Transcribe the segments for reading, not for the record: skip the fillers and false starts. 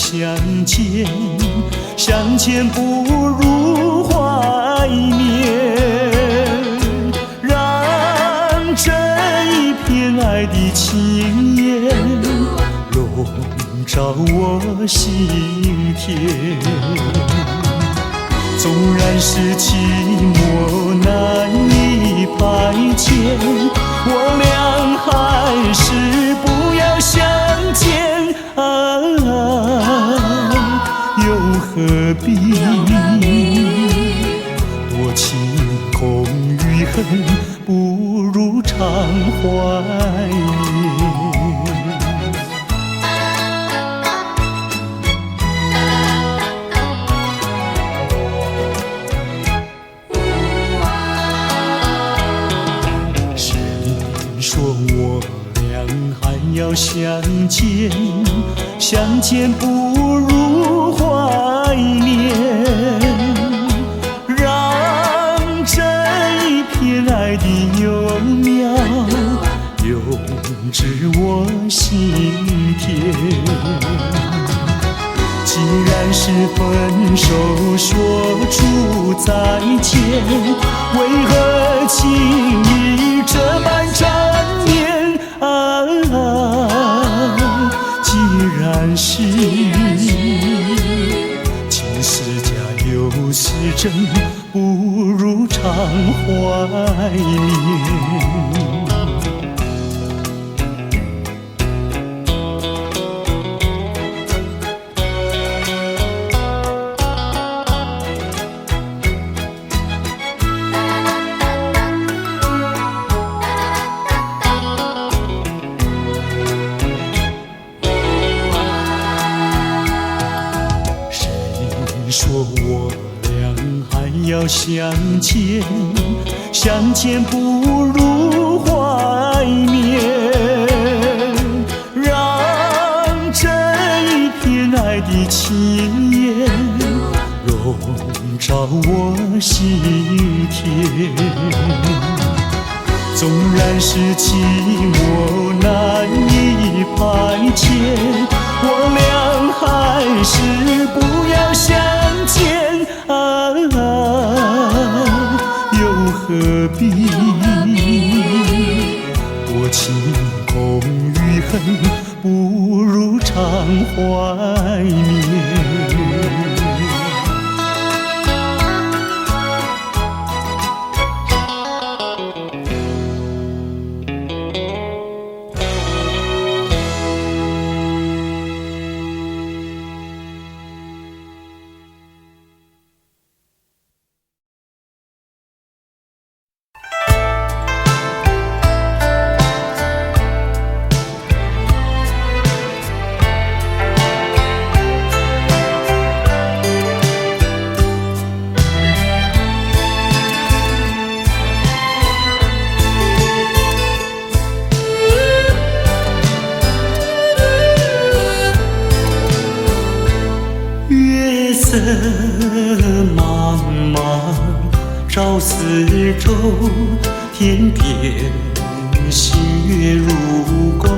相见，相见不如怀念，让这一片爱的情缘笼罩我心田。纵然是寂寞难以排遣，我俩还是不要相见啊，又何必多情空余恨，不如常怀念。说我俩还要相见，相见不如怀念，让这一片爱的幼苗永植我心田。既然是分手说出再见，为何情意这般缠绵啊？既然是情是假又是真，不如常怀念。说我俩还要相见，相见不如怀念，让这一片爱的情缘笼罩我心田。纵然是寂寞难以排遣，我俩还是不要相见啊，又何必多情空余恨，不如常怀念。茫茫照四周，天边雪如钩。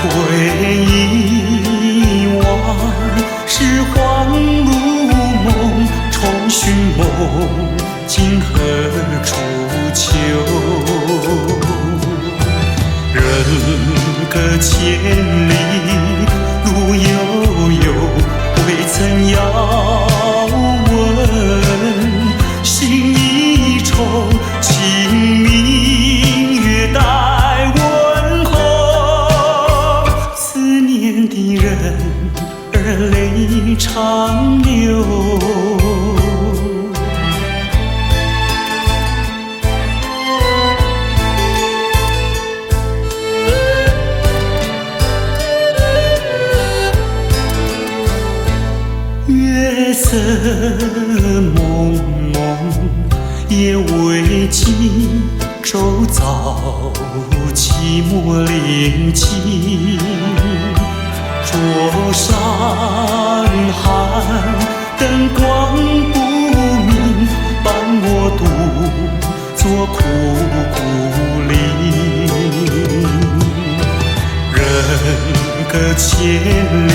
回忆往事恍如梦，重寻梦今何处求？人隔千里路悠悠，未曾遥问，心一愁，清明月待问候。思念的人儿泪长流。月色蒙蒙，夜未尽，周遭寂寞临近。桌上寒，灯光不明，伴我独坐苦苦林。人隔千里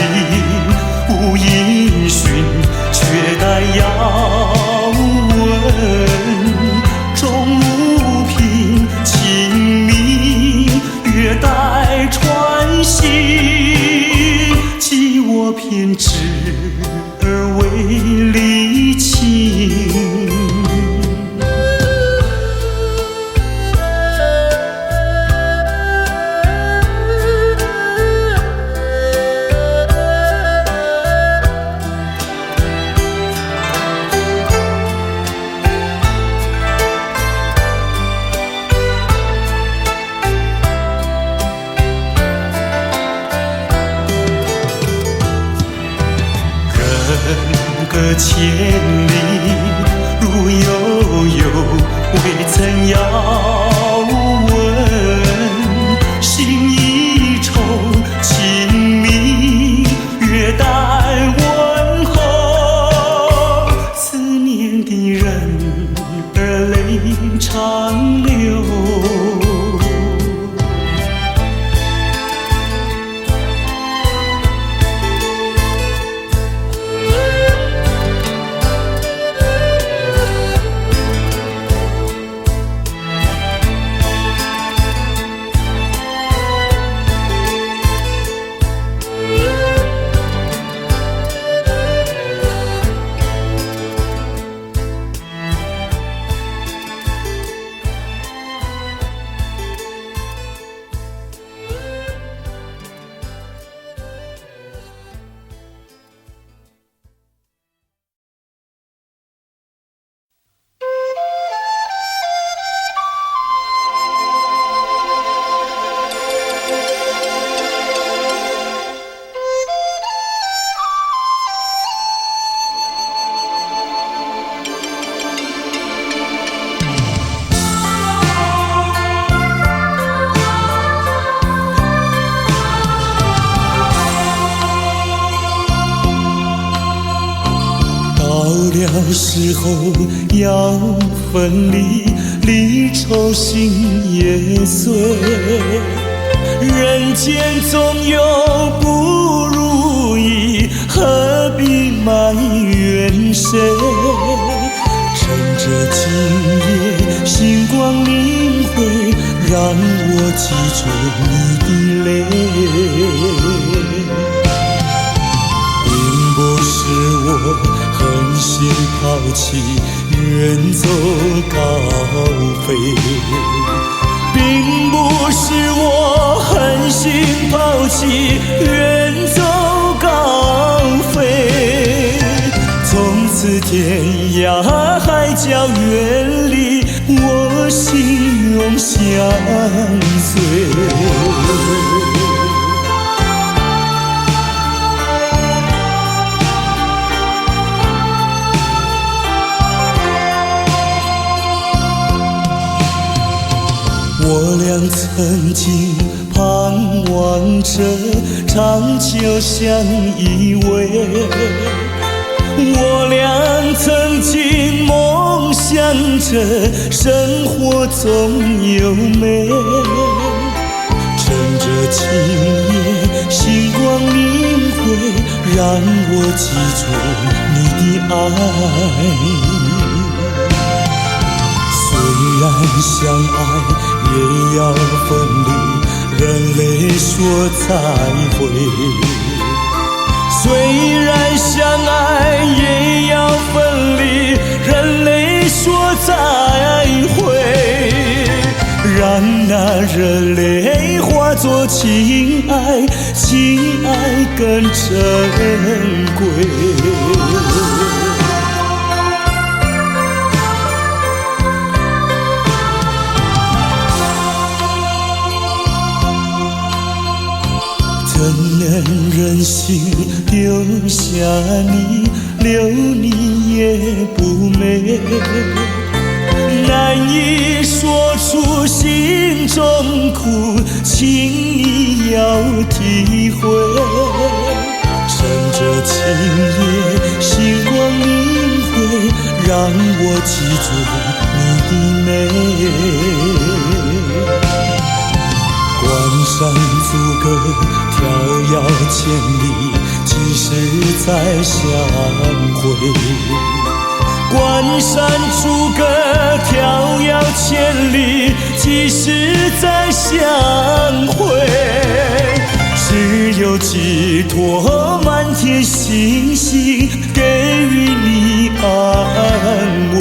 曾遥问，心一愁，情迷月待问候。思念的人儿泪长流。到时候要分离，离愁心也碎。人间总有不如意，何必埋怨谁？趁着今夜星光明辉，让我记住你的泪。并不是我狠心抛弃，远走高飞，并不是我狠心抛弃，远走高飞。从此天涯海角远离，我心永相随。我俩曾经盼望着长久相依偎，我俩曾经梦想着生活总有美。趁着今夜星光明辉，让我记住你的爱。虽然相爱也要分离，人泪说再会。虽然相爱也要分离，人泪说再会。让那热泪化作情爱，情爱更珍贵。怎能忍心丢下你，留你也不美。难以说出心中苦，请你要体会。趁着今夜星光明辉，让我记住你的美。关山阻隔，迢遥千里，几时再相会？关山阻隔，迢遥千里，几时再相会？只有寄托满天星星，给予你安慰。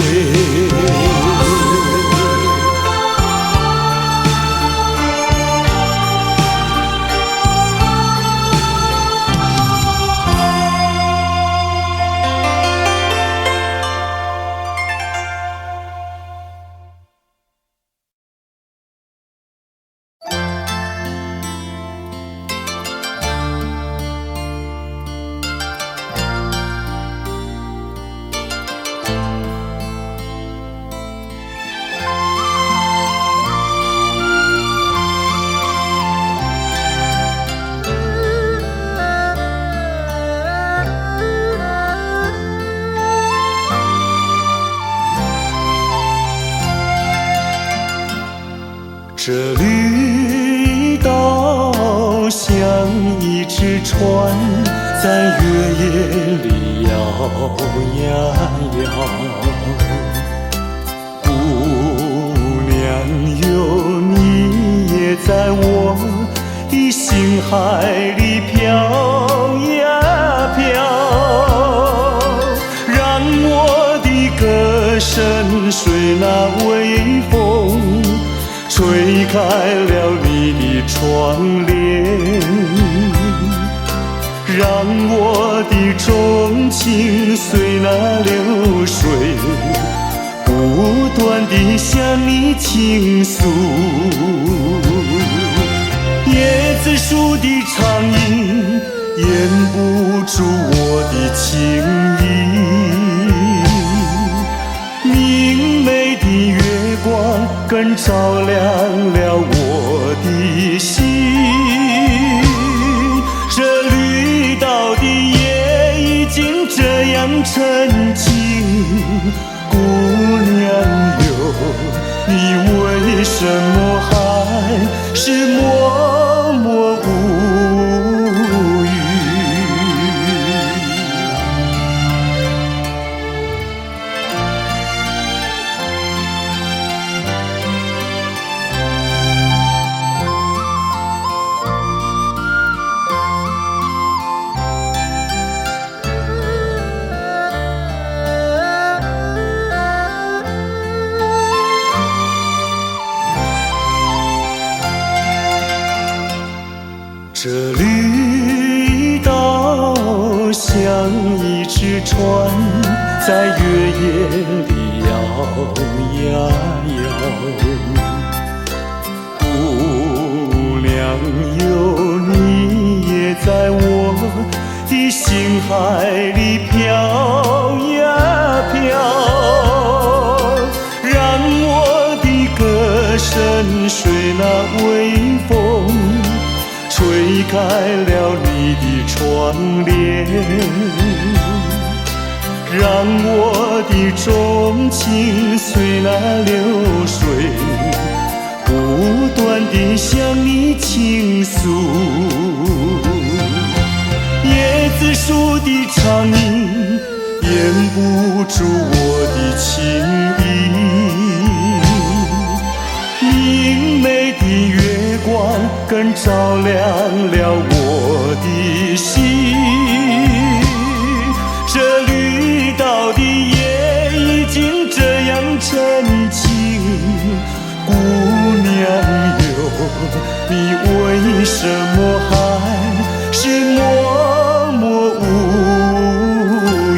这绿岛像一只船，在月夜里摇呀摇。姑娘哟，你也在我的心海里飘呀飘，让我的歌声随那微风吹开了你的窗帘，让我的钟情随那流水不断地向你倾诉。椰子树的长影掩不住我的情意，明媚的月光更照亮了我的心。这绿岛的夜已经这样沉静，姑娘哟，你为什么还是默默无语？这绿岛像一只船，在月夜里摇呀摇。姑娘哟，你也在我的心海里飘呀飘，让我的歌声随那微风吹开了你的窗帘，让我的钟情随那流水不断地向你倾诉。椰子树的长影掩不住我的情意，明媚的月光更照亮了我的心。这绿岛的夜已经这样沉静，姑娘哟，你为什么还是默默无语？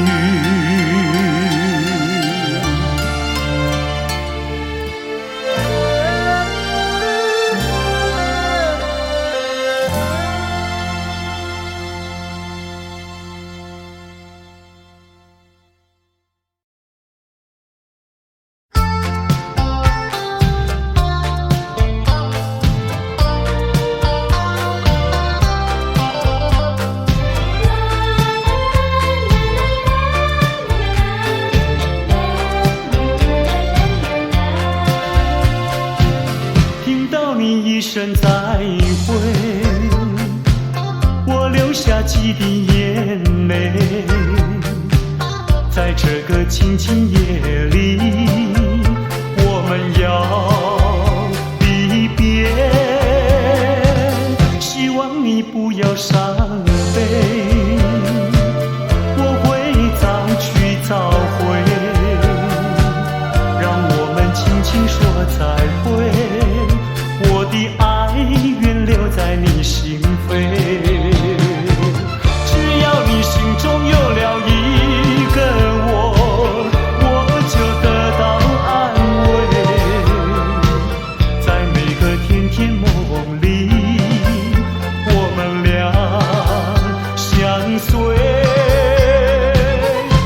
一声再会，我流下几滴眼泪，在这个静静夜里，我们要离别。希望你不要伤悲，我会早去早回，让我们轻轻说再会。我的爱愿留在你心扉，只要你心中有了一个我就得到安慰。在每个甜甜梦里，我们俩相随。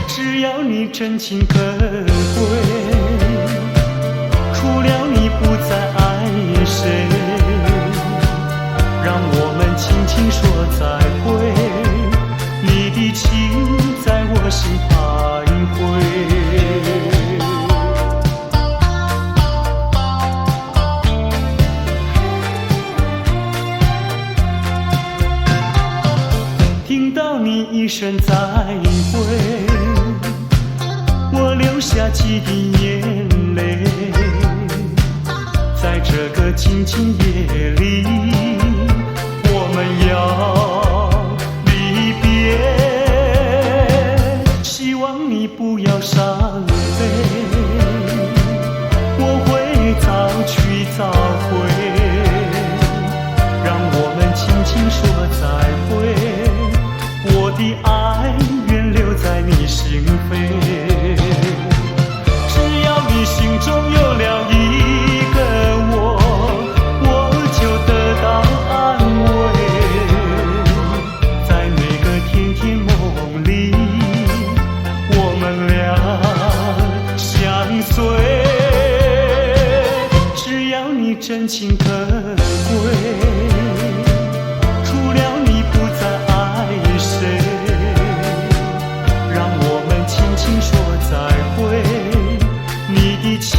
只要你真情可贵，除了你不再爱谁，让我们轻轻说再会，你的情在我心徘徊。的眼泪，在这个静静夜里，我们要离别。希望你不要伤悲，我会早去早回，让我们轻轻说再会。我的爱愿留在你心扉，只要你心中有了一个我，我就得到安慰。在每个甜甜梦里，我们俩相随。只要你真情可贵，除了你不再爱谁，让我们轻轻说再会。你的情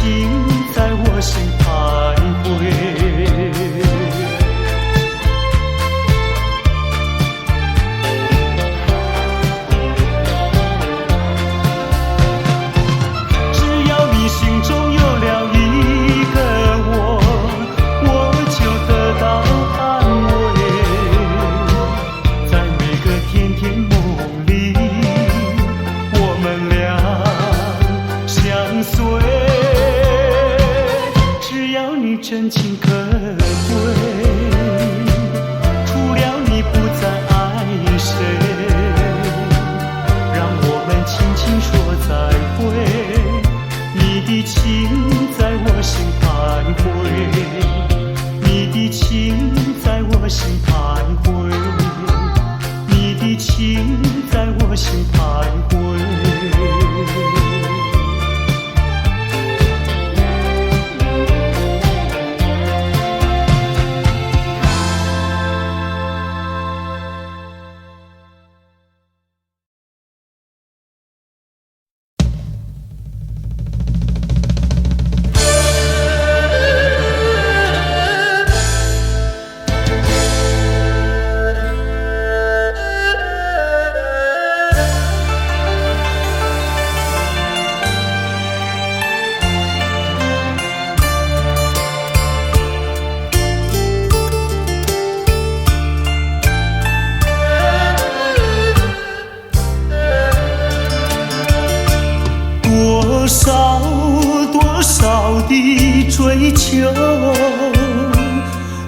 在我心徘徊。只要你心中有了一个我，我就得到安慰。在每个甜甜梦里，我们俩相随。只要你真情可贵，除了你不再爱谁，让我们轻轻说再会。你的情在我心徘徊，你的情在我心徘徊，你的情在我心徘徊。多少的追求，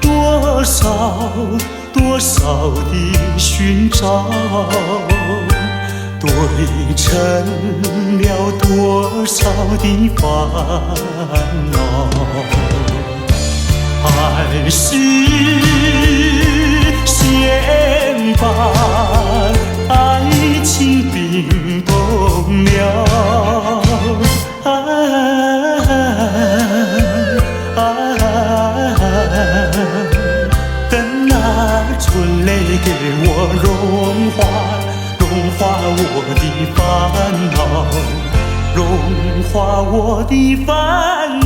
多少的寻找，对称了多少的烦恼，还是先把爱情冰冻了。等那春泪给我融化我的烦恼，融化我的烦恼。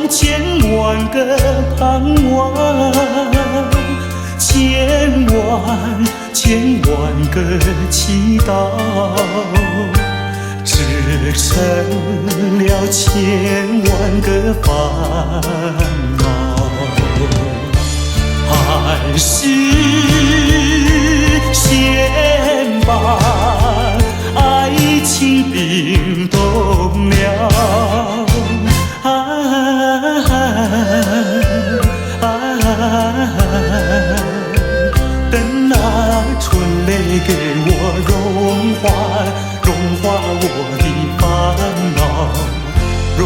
千万个盼望，千万个祈祷，织成了千万个烦恼，还是先把爱情冰冻了。等那春泪给我融化我的烦恼，融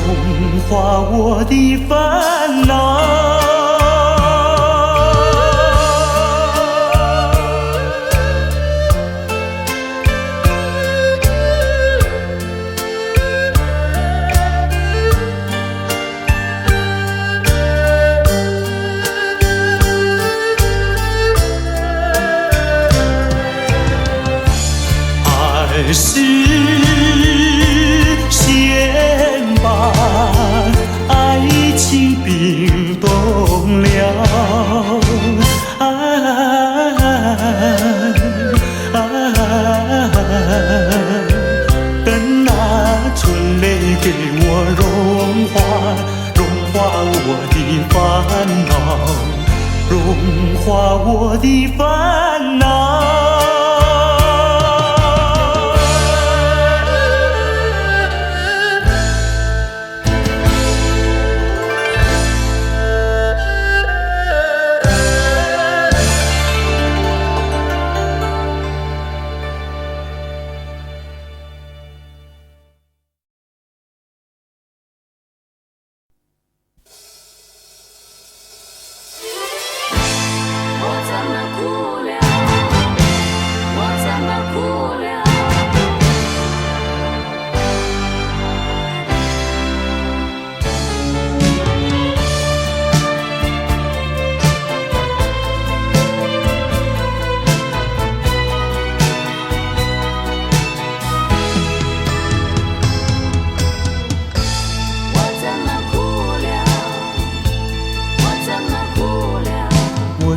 化我的烦恼。视先把爱情冰冻了。等那春雷给我融化，融化我的烦恼，融化我的烦恼。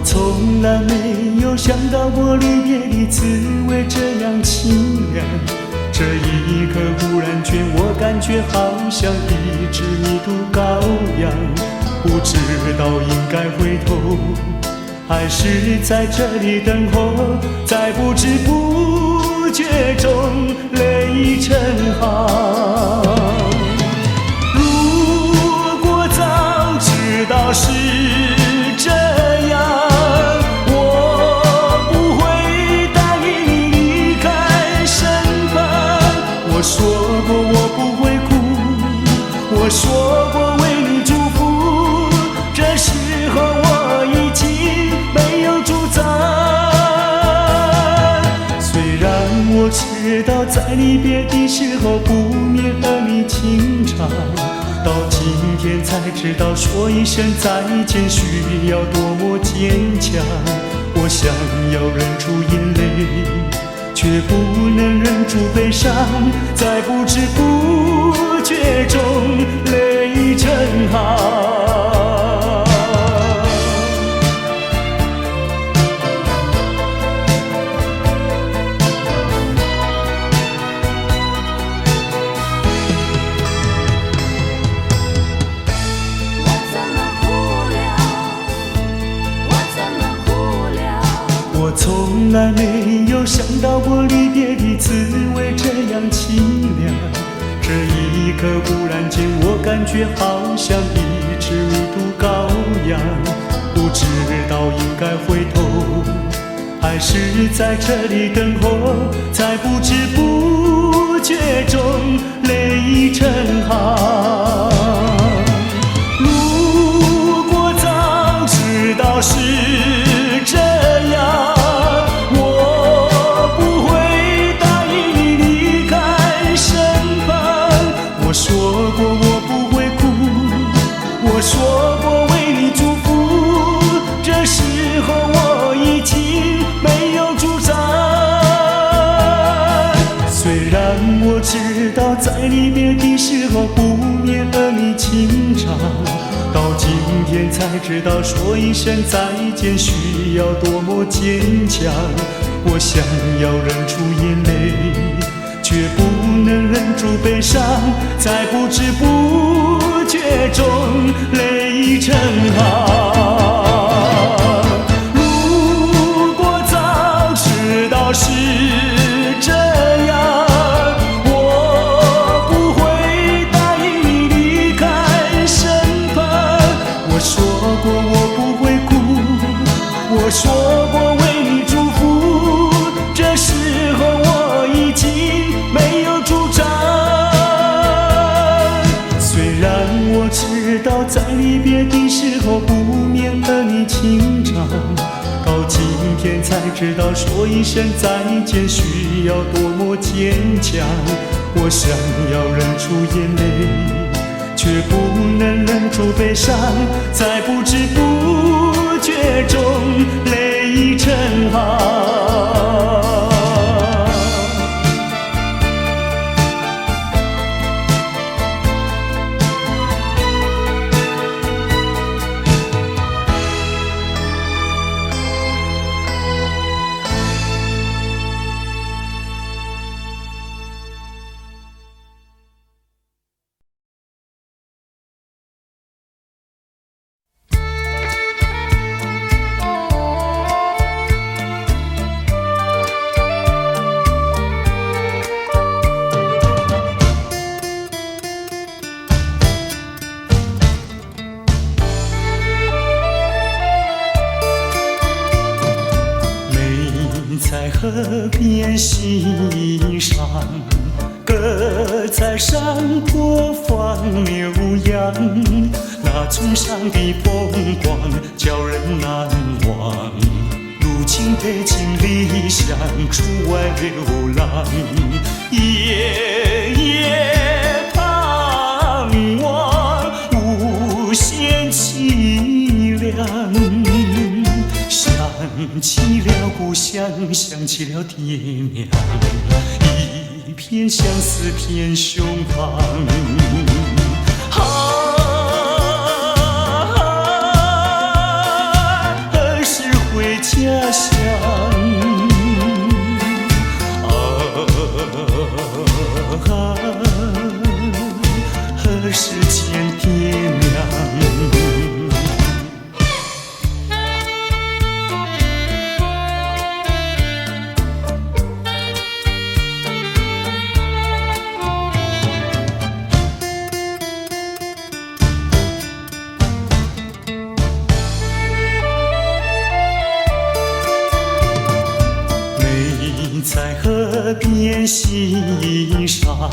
从来没有想到过离别的滋味这样清凉，这一刻忽然间我感觉好像一只迷途羔羊，不知道应该回头还是在这里等候，在不知不觉中泪成行。如果早知道是这样，我说过我不会哭，我说过为你祝福，这时候我已经没有主张。虽然我知道在离别的时候不免儿女情长，到今天才知道说一声再见需要多么坚强。我想要忍住眼泪，却不能忍住悲伤，在不知不觉中泪成行。我从来没有想到过离别的滋味这样凄凉，这一刻忽然间我感觉好像一只迷途羔羊，不知道应该回头还是在这里等候，在不知不觉中泪成行。如果早知道是这样，我说过我不会哭，我说过为你祝福，这时候我已经没有主张。虽然我知道在离别的时候不免儿女情长，到今天才知道说一声再见需要多么坚强。我想要忍住眼泪，却不能忍住悲伤，在不知不觉中泪成行。如果早知道是这样，我不会答应你离开身旁。我说过我不会哭，我说过为你祝福，这时候我已经没有主张。虽然我知道在离别的时候不免儿女情长，到今天才知道说一声再见需要多么坚强。我想要忍住眼泪，却不能忍住悲伤，在不知不觉中泪成行。在河边欣赏，鸽在山坡放牛羊，那村上的风光叫人难忘。如今北京理想出外流浪，夜夜盼望无限凄凉。想起了故乡，想起了爹娘，一片相思片胸膛。何时回家乡？何时见爹娘？在河边欣赏，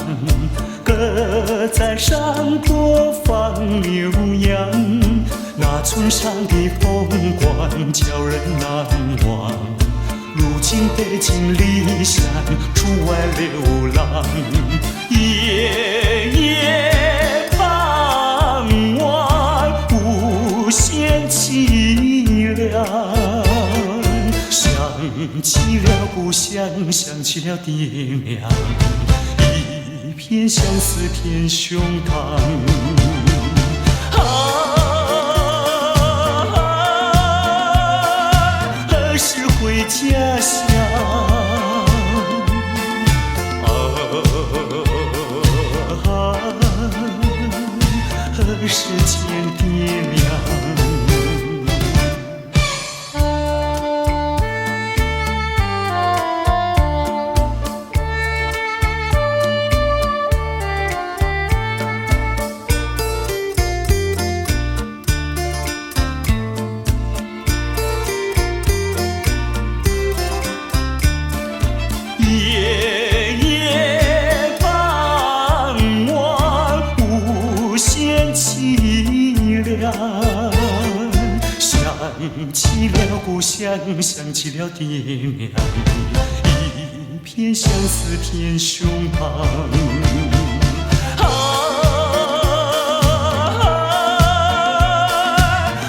鸽在山坡放牛羊，那村上的风光叫人难忘。如今北京理想出外流浪，夜夜盼望无限凄凉。想起了故乡，想起了爹娘，一片相思片胸膛。何时回家乡？何时见爹娘？夜夜盼望无限凄凉，想起了故乡，想起了爹娘，一片相思片胸膛。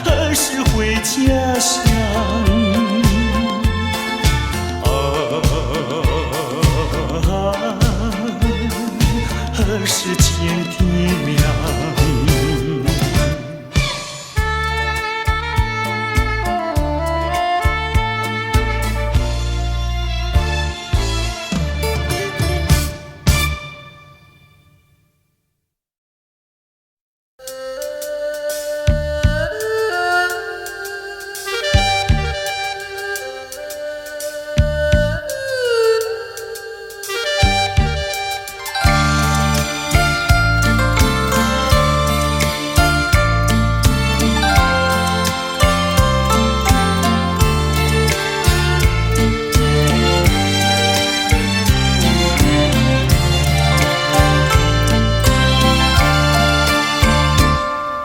何时回家乡？何时见爹娘？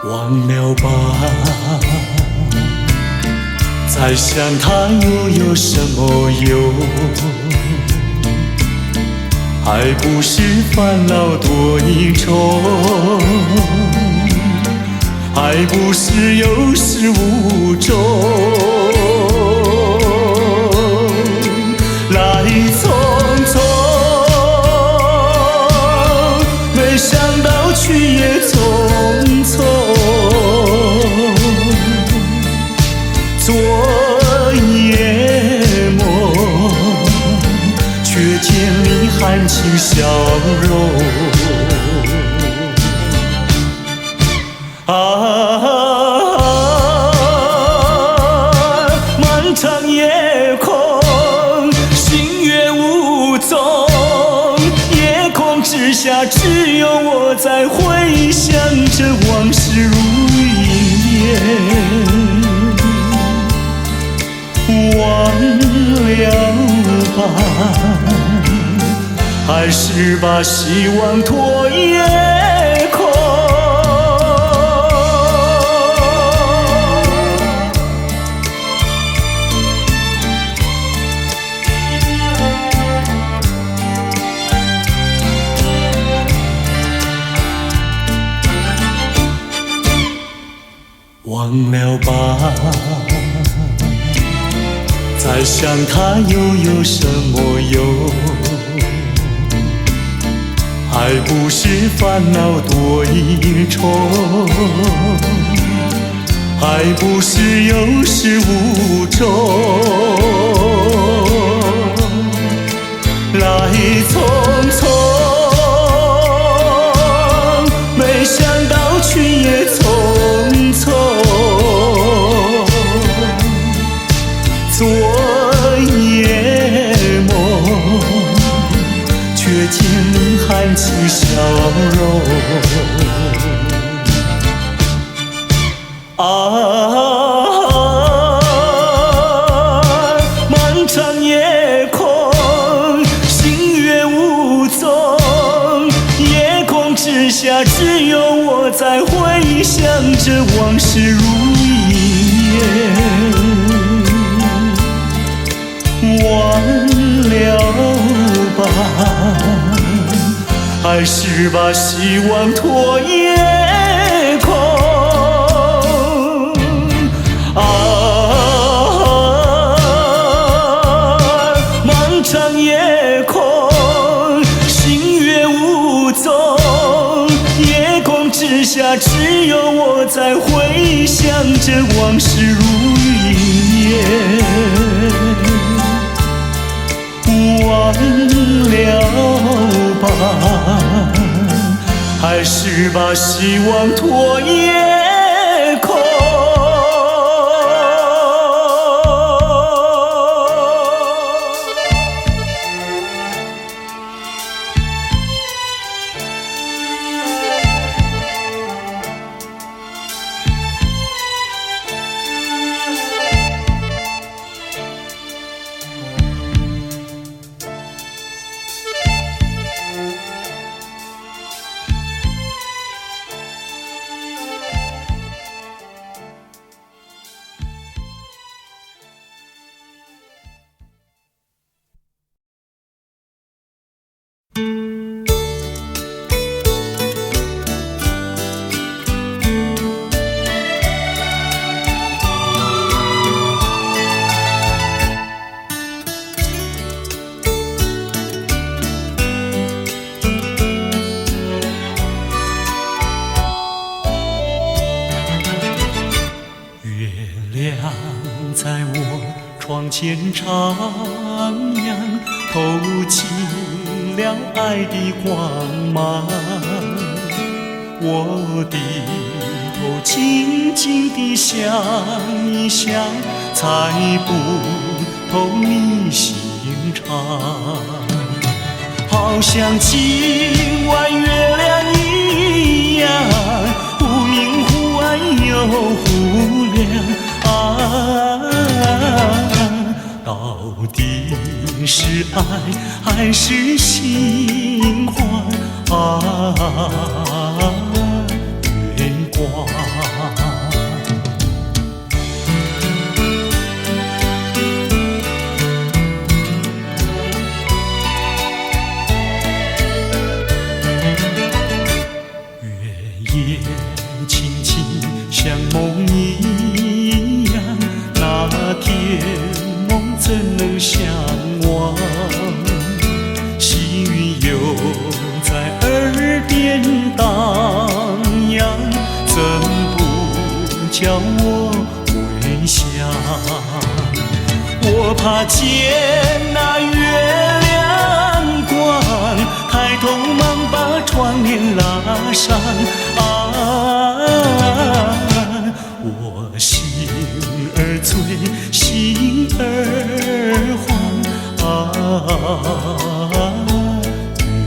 忘了吧，再想他又有什么用？还不是烦恼多一重，还不是有始无终。来匆匆，没想到去也匆匆。昨夜梦，却见你含情笑容。漫长夜空，星月无踪，夜空之下只有我在回想着往事如烟。忘了还是把希望拖夜空？忘了吧，再想他又有什么用？还不是烦恼多一重，还不是有始无终。来匆匆，没想到去也匆匆。昨夜梦，却见你含起笑容。漫长夜空，星月无踪，夜空之下只有我在回想着往事如烟。忘了吧，还是把希望拖夜空？漫长夜空，星月无踪，夜空之下只有我在回想着往事如烟。忘了吧，还是把希望拖夜空？在我窗前徜徉，透进了爱的光芒。我低头静静地想一想，猜不透你心肠。好像今晚月亮一样，忽明忽暗又忽亮。到底是爱还是心慌？月光。月夜轻轻像梦一样，那天梦怎能相忘？细雨又在耳边荡漾，怎不叫我回想？我怕见那月亮光，抬头忙把窗帘拉上。我心儿醉，心儿慌。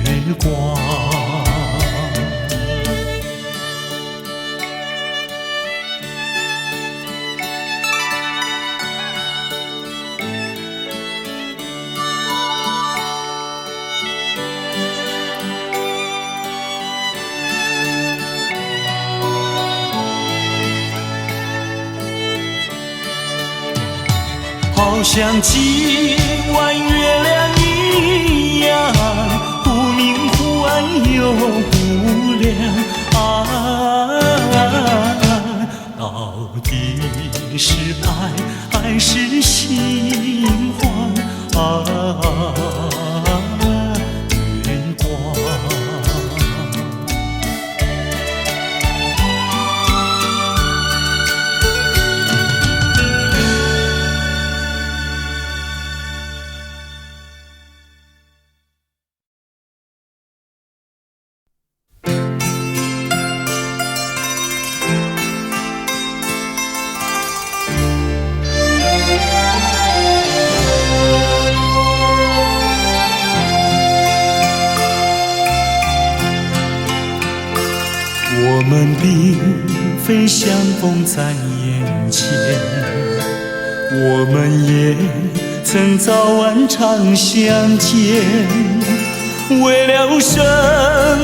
月光。好像今晚月亮一样，忽明忽暗又忽亮啊，到底是爱还是心慌啊？月光。我们并非相逢在眼前，我们也曾早晚常相见。为了什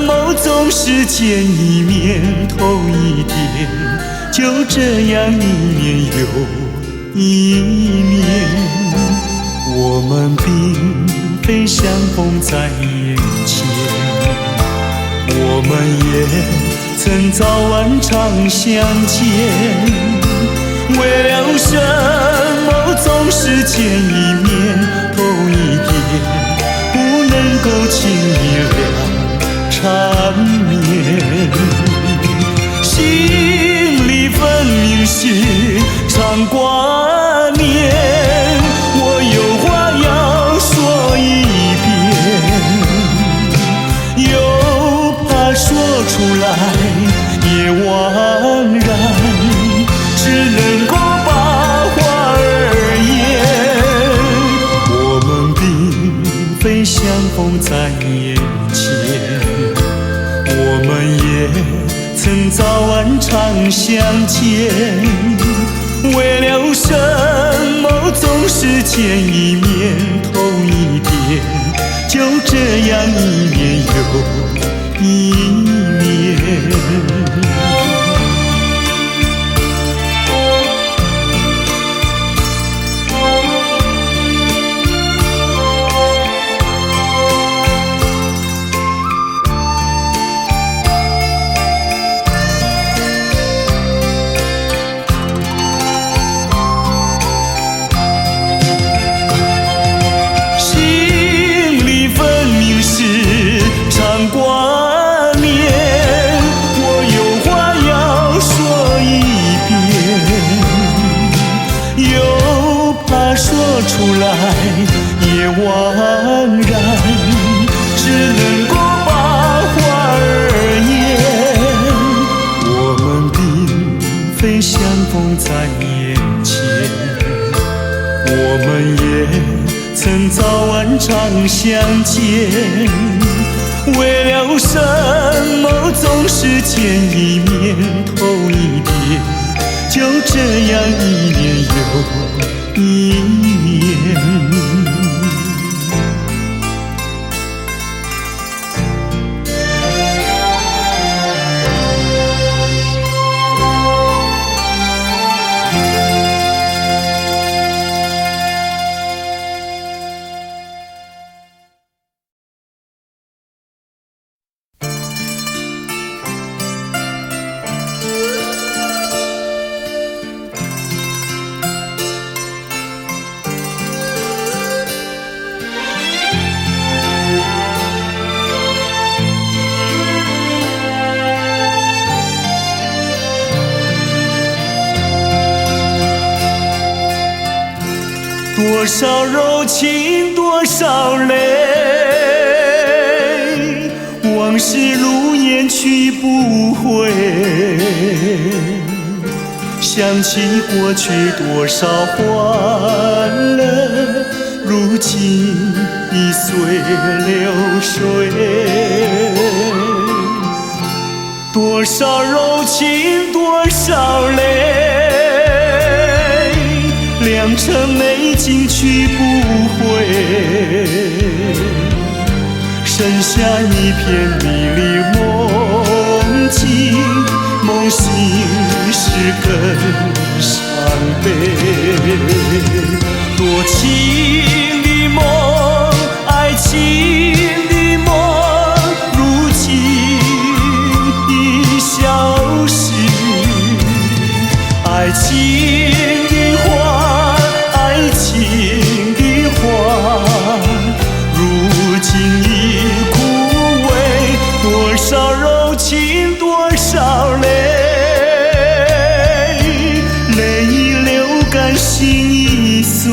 么总是见一面头一点，就这样一年又一年。我们并非相逢在眼前，我们也曾早晚常相见，为了什么总是见一面头一点，不能够轻易了缠绵。心里分明是常挂念，我有话要说一遍，又怕说出来也枉然，只能够把话儿言。我们并非相逢在眼前，我们也曾早晚常相见。为了什么总是见一面头一点，就这样一年又一年。出来也枉然，只能够把话儿言。我们并非相逢在眼前，我们也曾早晚常相见。为了什么总是见一面头一点，就这样一年又一年。多少柔情多少泪，往事如烟去不回。想起过去多少欢乐，如今已随流水。多少柔情多少泪，良辰美景去不回，剩下一片迷离梦境，梦醒时更伤悲。多情的梦，爱情的梦，如今已消失。爱情的花，爱情的花，如今已枯萎。多少柔情，多少泪，泪已流干，心已碎。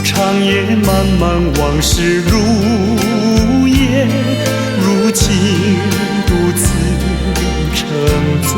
长夜漫漫，往事如烟，如今独自沉醉。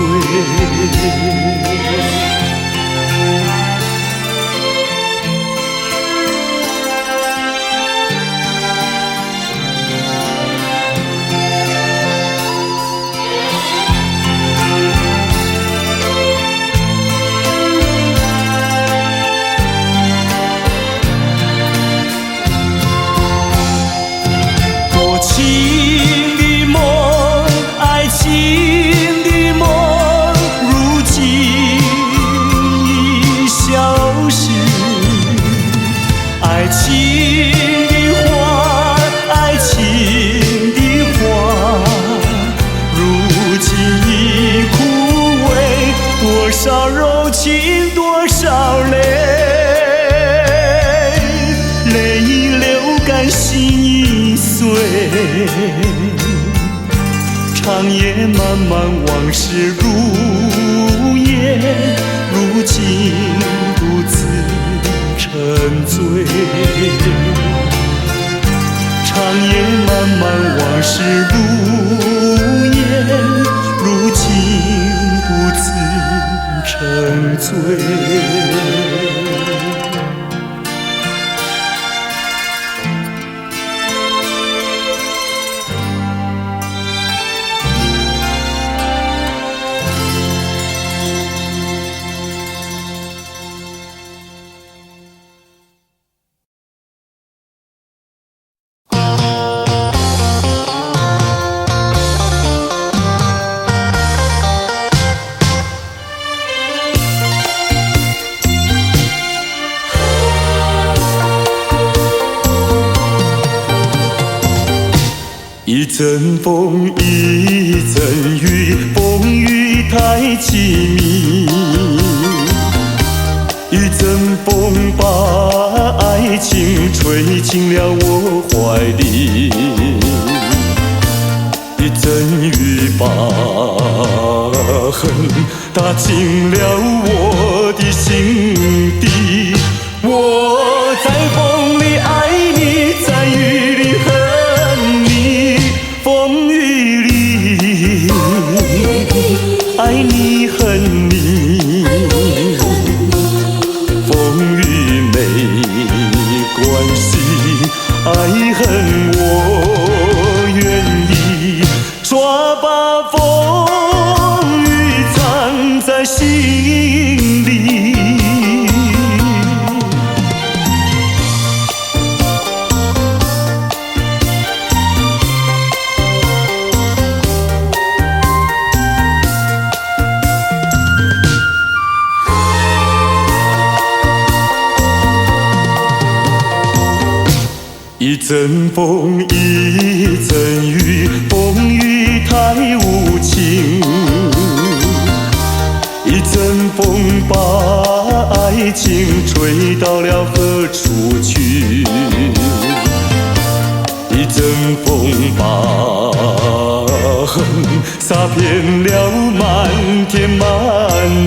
爱情的花，爱情的花，如今已枯萎。多少柔情，多少泪，泪已流干，心已碎。长夜漫漫，往事如烟，如今独自沉醉。长夜漫漫，往事如烟，如今独自沉醉。一阵风，一阵雨，风雨太凄迷。一阵风把爱情吹进了我怀里，一阵雨把恨打进了我的心底。我在风里爱你，在雨里恨你，风雨里爱你恨你，风雨没关系，爱恨我愿意，抓把风雨藏在心里。一阵风，一阵雨，风雨太无情。一阵风把爱情吹到了何处去？一阵风把恨洒遍了满天满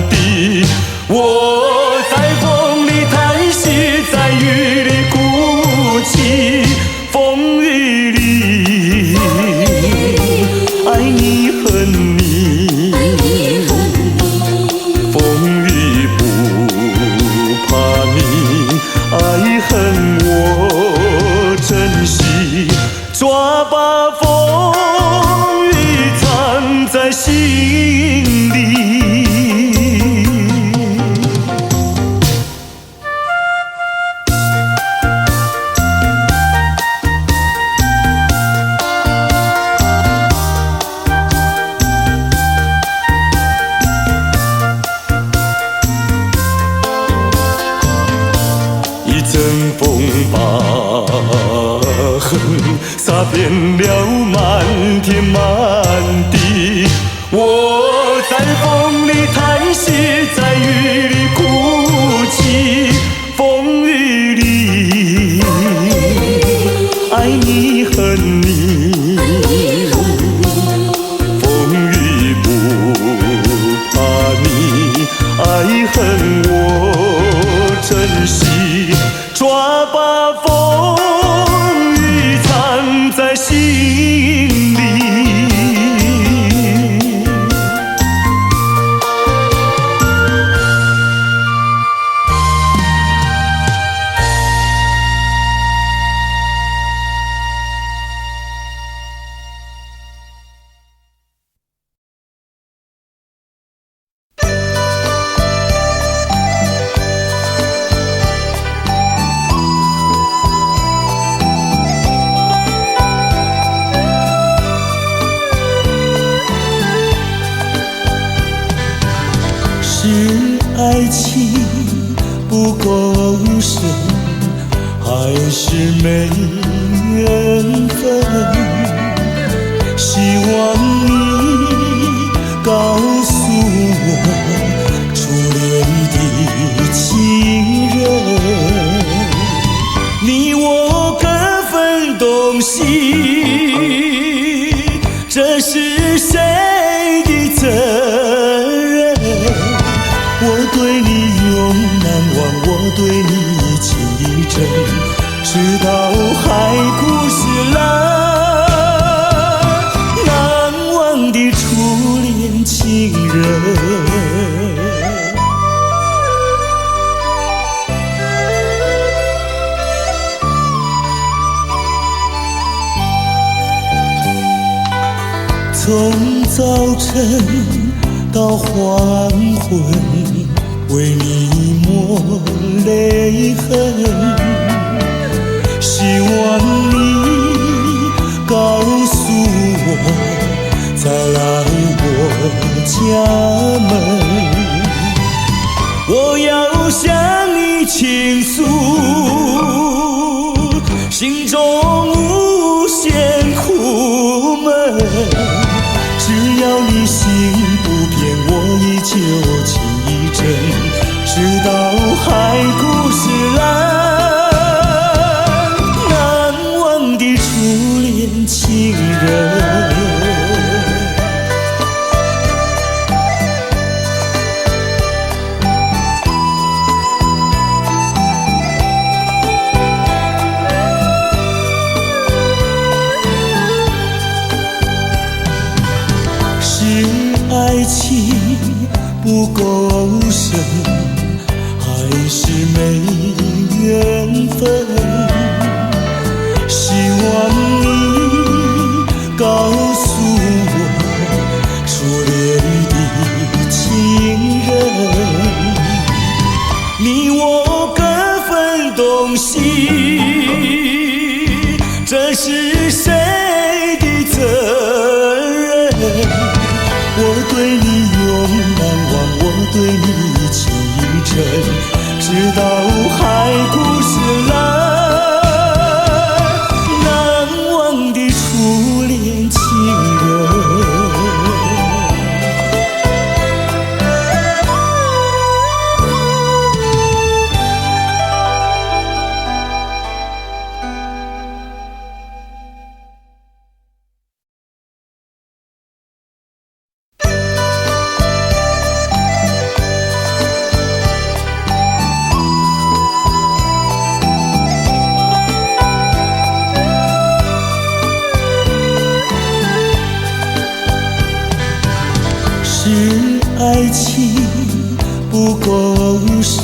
地。我在风里叹息，在雨里哭泣，风雨里爱你恨你，风雨不怕你，爱恨我珍惜，抓把风雨藏在心里。疤痕，洒遍了满天满地。我在风里叹息，在雨里哭泣，风雨里爱你恨你，风雨不怕你，爱恨我珍惜，抓把风雨藏在心里。是爱情不够深，还是没缘分？希望你告诉我，初恋的情人，你我各分东西，这是谁的责任？我对你永难忘，我对你情意真，直到海枯石烂，难忘的初恋情人。从早晨到黄昏，为你抹泪痕，希望你告诉我，再来我家门，我要向你倾诉心中无限苦闷，只要你心不变，我依旧情意真，直到海枯石烂，难忘的初恋情人。爱情不够深，还是没缘分？希望你告诉我，初恋的情人，你我各分东西，这是谁的责任？我对你永难忘，我对你情意真，直到海枯石烂，难忘的初恋情人。是爱情不够深，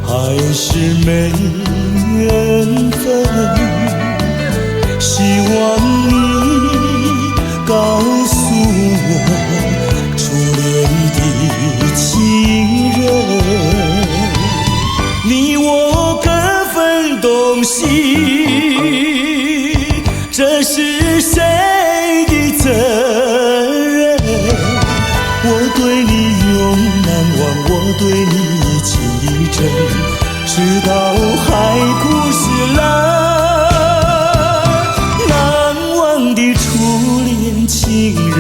还是没缘分？希望你告诉我，初恋的情人，你我各分东西，这是谁的责任？我对你永难忘，我对你情意真，直直到海枯石烂，难忘的初恋情人。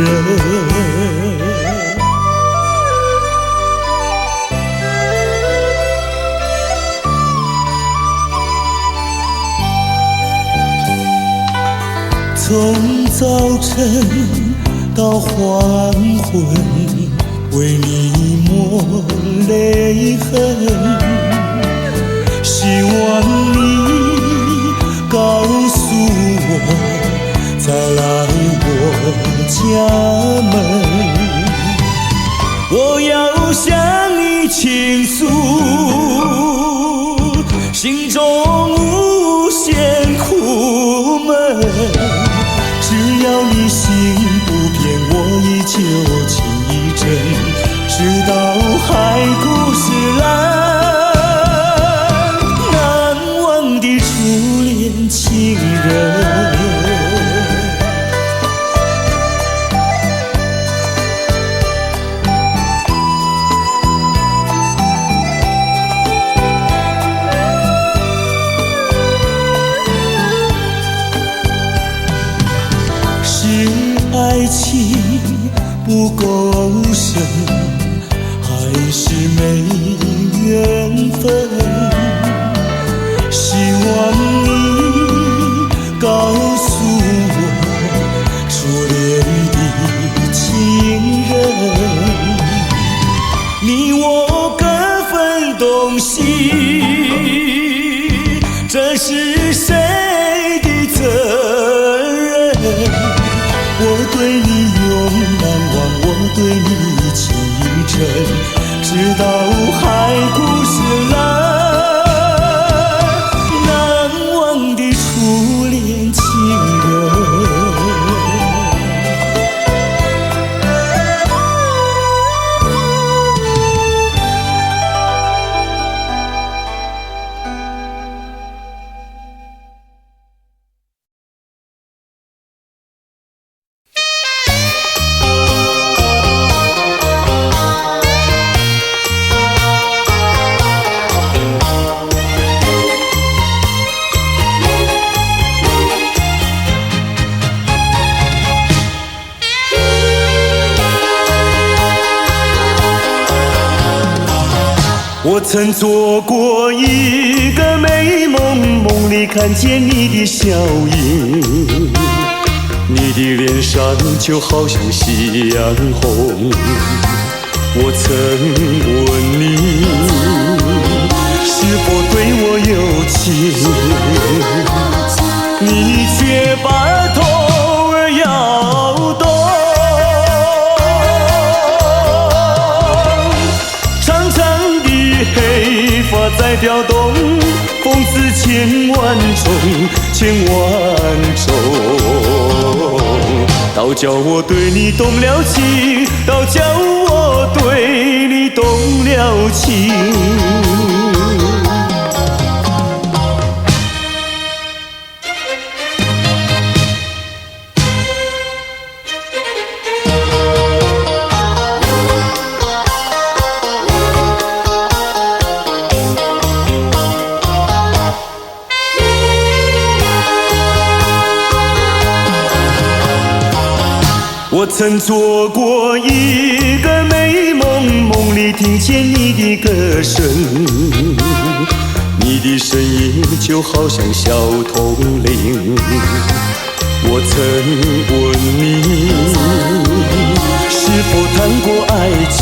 从早晨到黄昏，为你抹泪痕，希望你告诉我，再来我家门。我要向你倾诉心中无限苦闷，只要你心不变，我依旧情意真，直到海枯石烂，难忘的初恋情人。爱情不够深，还是没缘分？希望你告诉我，初恋的情人，你我各分东西，这是谁的责任？我对你永难忘，我对你情意真，直到海枯石烂，难忘的初恋情人。我曾做过一个美梦，梦里看见你的笑影，你的脸上就好像夕阳红。我曾问你是否对我有情，你却把头儿摇动。黑发在飘动，风似千万种，千万种。倒叫我对你动了情，倒叫我对你动了情。我曾做过一个美梦，梦里听见你的歌声，你的声音就好像小铜铃。我曾问你是否谈过爱情，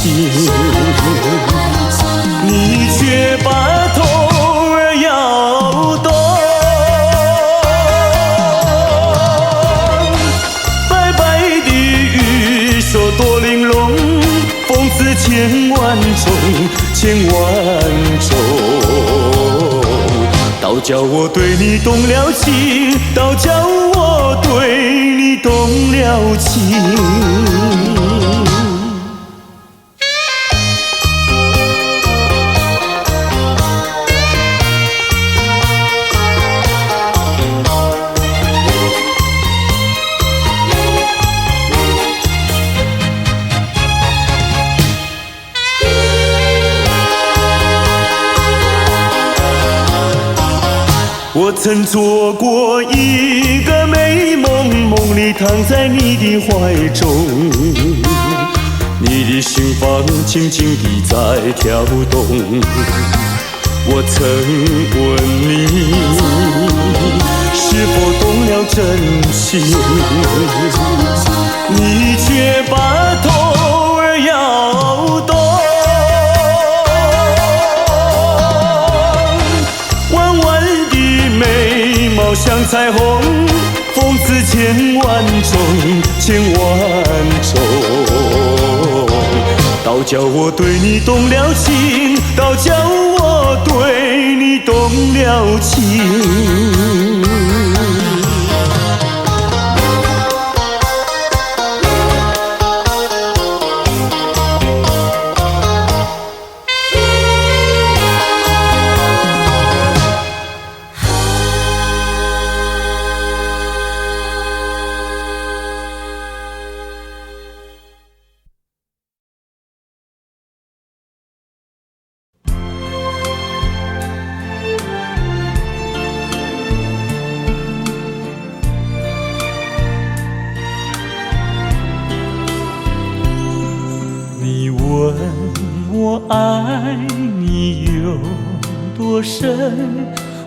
你却把头儿摇动。说多玲珑，风似千万种，千万种。倒叫我对你动了情，倒叫我对你动了情。我曾做过一个美梦，梦里躺在你的怀中，你的心房轻轻地在跳动。我曾问你，是否懂了真情，你却把头儿摇动。弯弯的眉毛像彩虹，风刺千万种，千万种。倒叫我对你动了情，倒叫我对你动了情。我爱你有多深，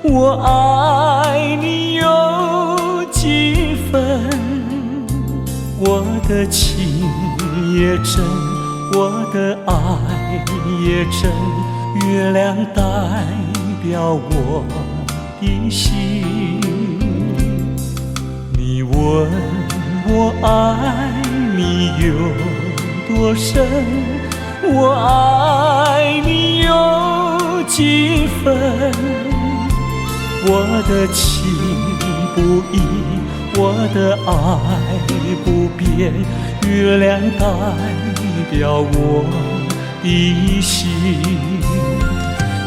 我爱你有几分，我的情也真，我的爱也真，月亮代表我的心。你问我爱你有多深，我爱你有几分，我的情不移，我的爱不变，月亮代表我的心。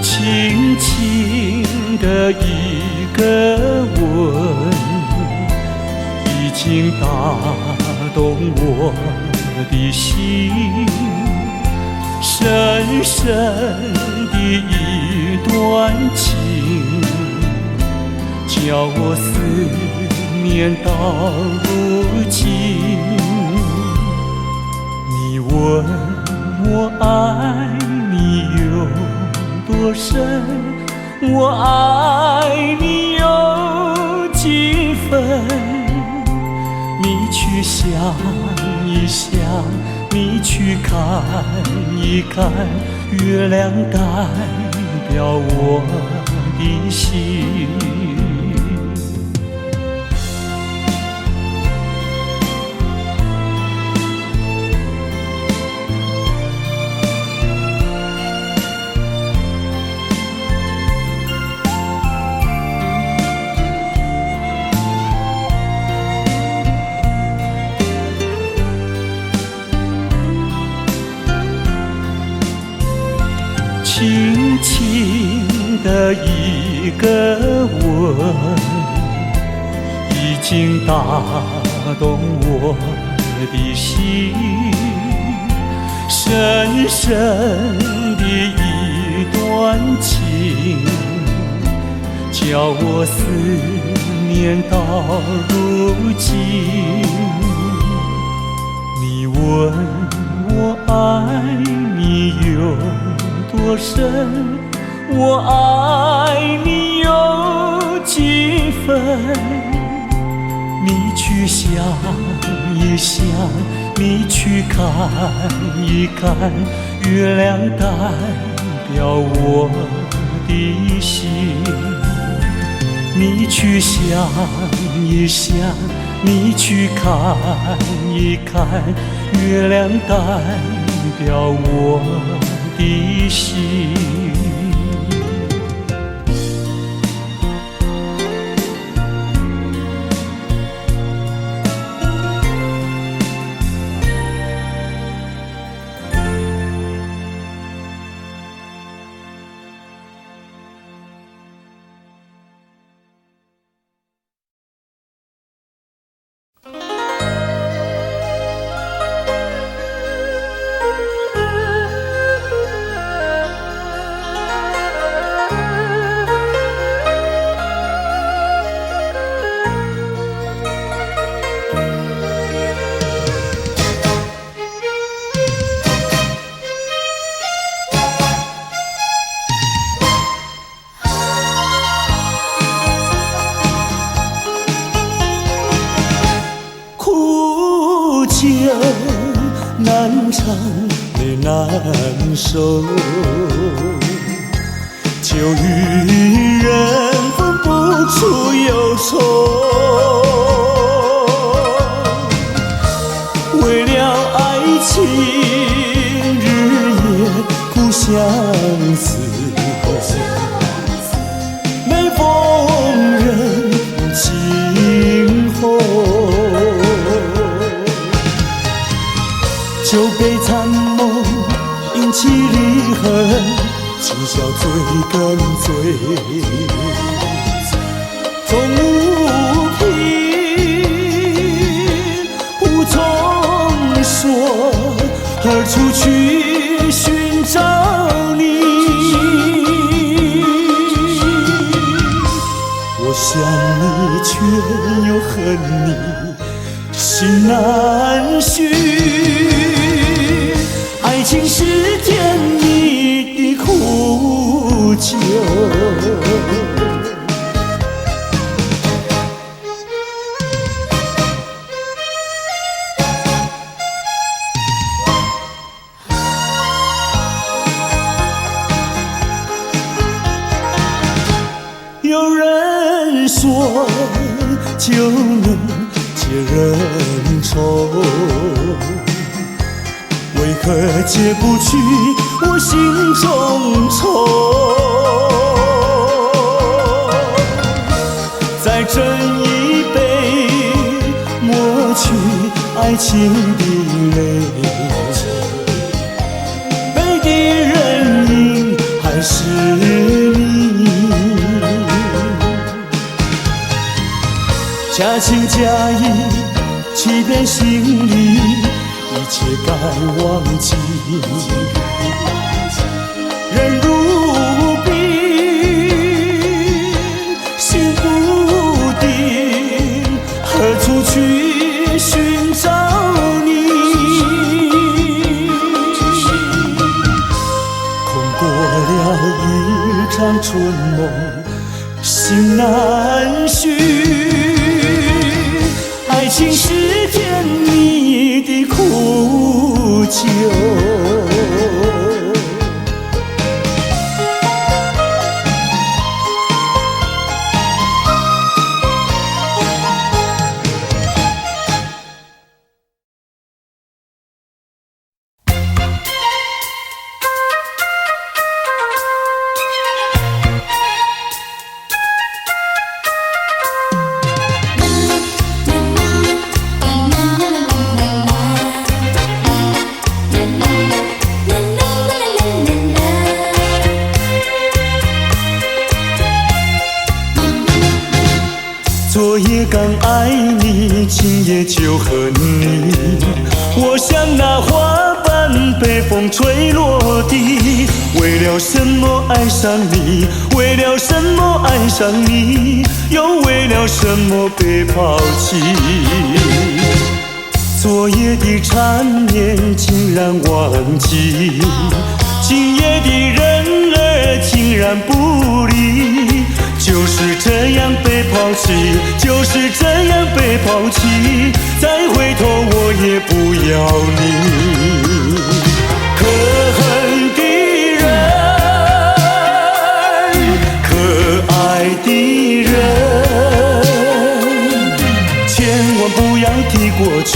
轻轻的一个吻，已经打动我的心。深深的一段情，叫我思念到如今。你问我爱你有多深，我爱你有几分，你去想一想，你去看一看，月亮代表我的心。轻轻的一个吻，已经打动我的心。深深的一段情，叫我思念到如今。你问我爱你有多深，我爱你有几分，你去想一想，你去看一看，月亮代表我的心。你去想一想，你去看一看，月亮代表我的心。的难受，就与人分不出忧愁。为了爱情，日夜苦相思，每逢人静候。酒杯残梦，引起离恨，今宵醉更醉，终无凭，无从说，何处去寻找你？我想你，却又恨你，心难续。爱情是甜蜜的苦酒，有人说酒能解人愁，为何解不去我心中愁？再斟一杯，抹去爱情的泪。杯底人影还是你，假情假意，欺骗心里。一切该忘记，人如冰，心不定，何处去寻找你？空过了一场春梦，心难续。爱情是甜蜜的苦酒，昨夜刚爱你，今夜就恨你。我像那花瓣被风吹落地，为了什么爱上你？为了什么爱上你？又为了什么被抛弃？昨夜的缠绵竟然忘记，今夜的人儿竟然不理。就是这样被抛弃，就是这样被抛弃，再回头我也不要你。可恨的人，可爱的人，千万不要提过去，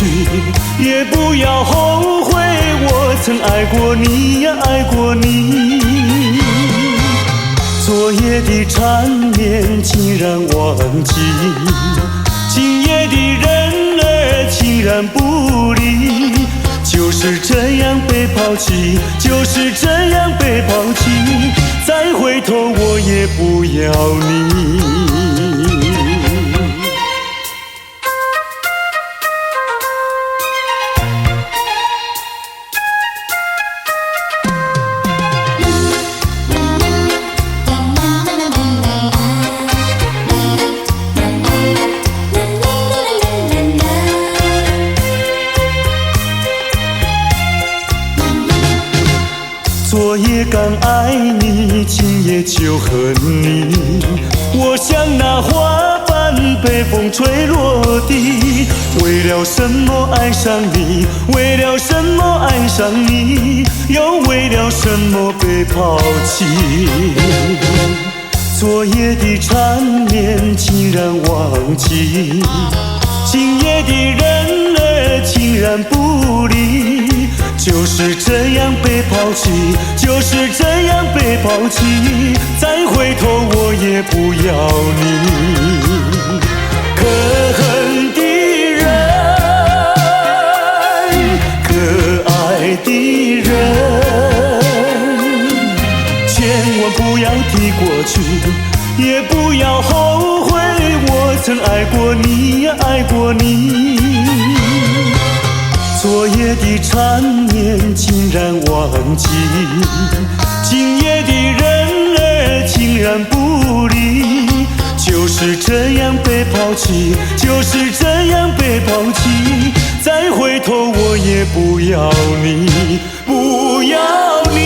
也不要后悔我曾爱过你呀，爱过你。昨夜的缠绵竟然忘记，今夜的人儿竟然不理。就是这样被抛弃，就是这样被抛弃，再回头我也不要你。昨夜刚爱你，今夜就恨你。我像那花瓣被风吹落地，为了什么爱上你？为了什么爱上你？又为了什么被抛弃？昨夜的缠绵竟然忘记，今夜的人儿竟然不理。就是这样被抛弃，就是这样被抛弃，再回头我也不要你。可恨的人，可爱的人，千万不要提过去，也不要后悔，我曾爱过你呀，爱过你。昨夜的缠绵竟然忘记，今夜的人儿竟然不理。就是这样被抛弃，就是这样被抛弃，再回头我也不要你，不要你。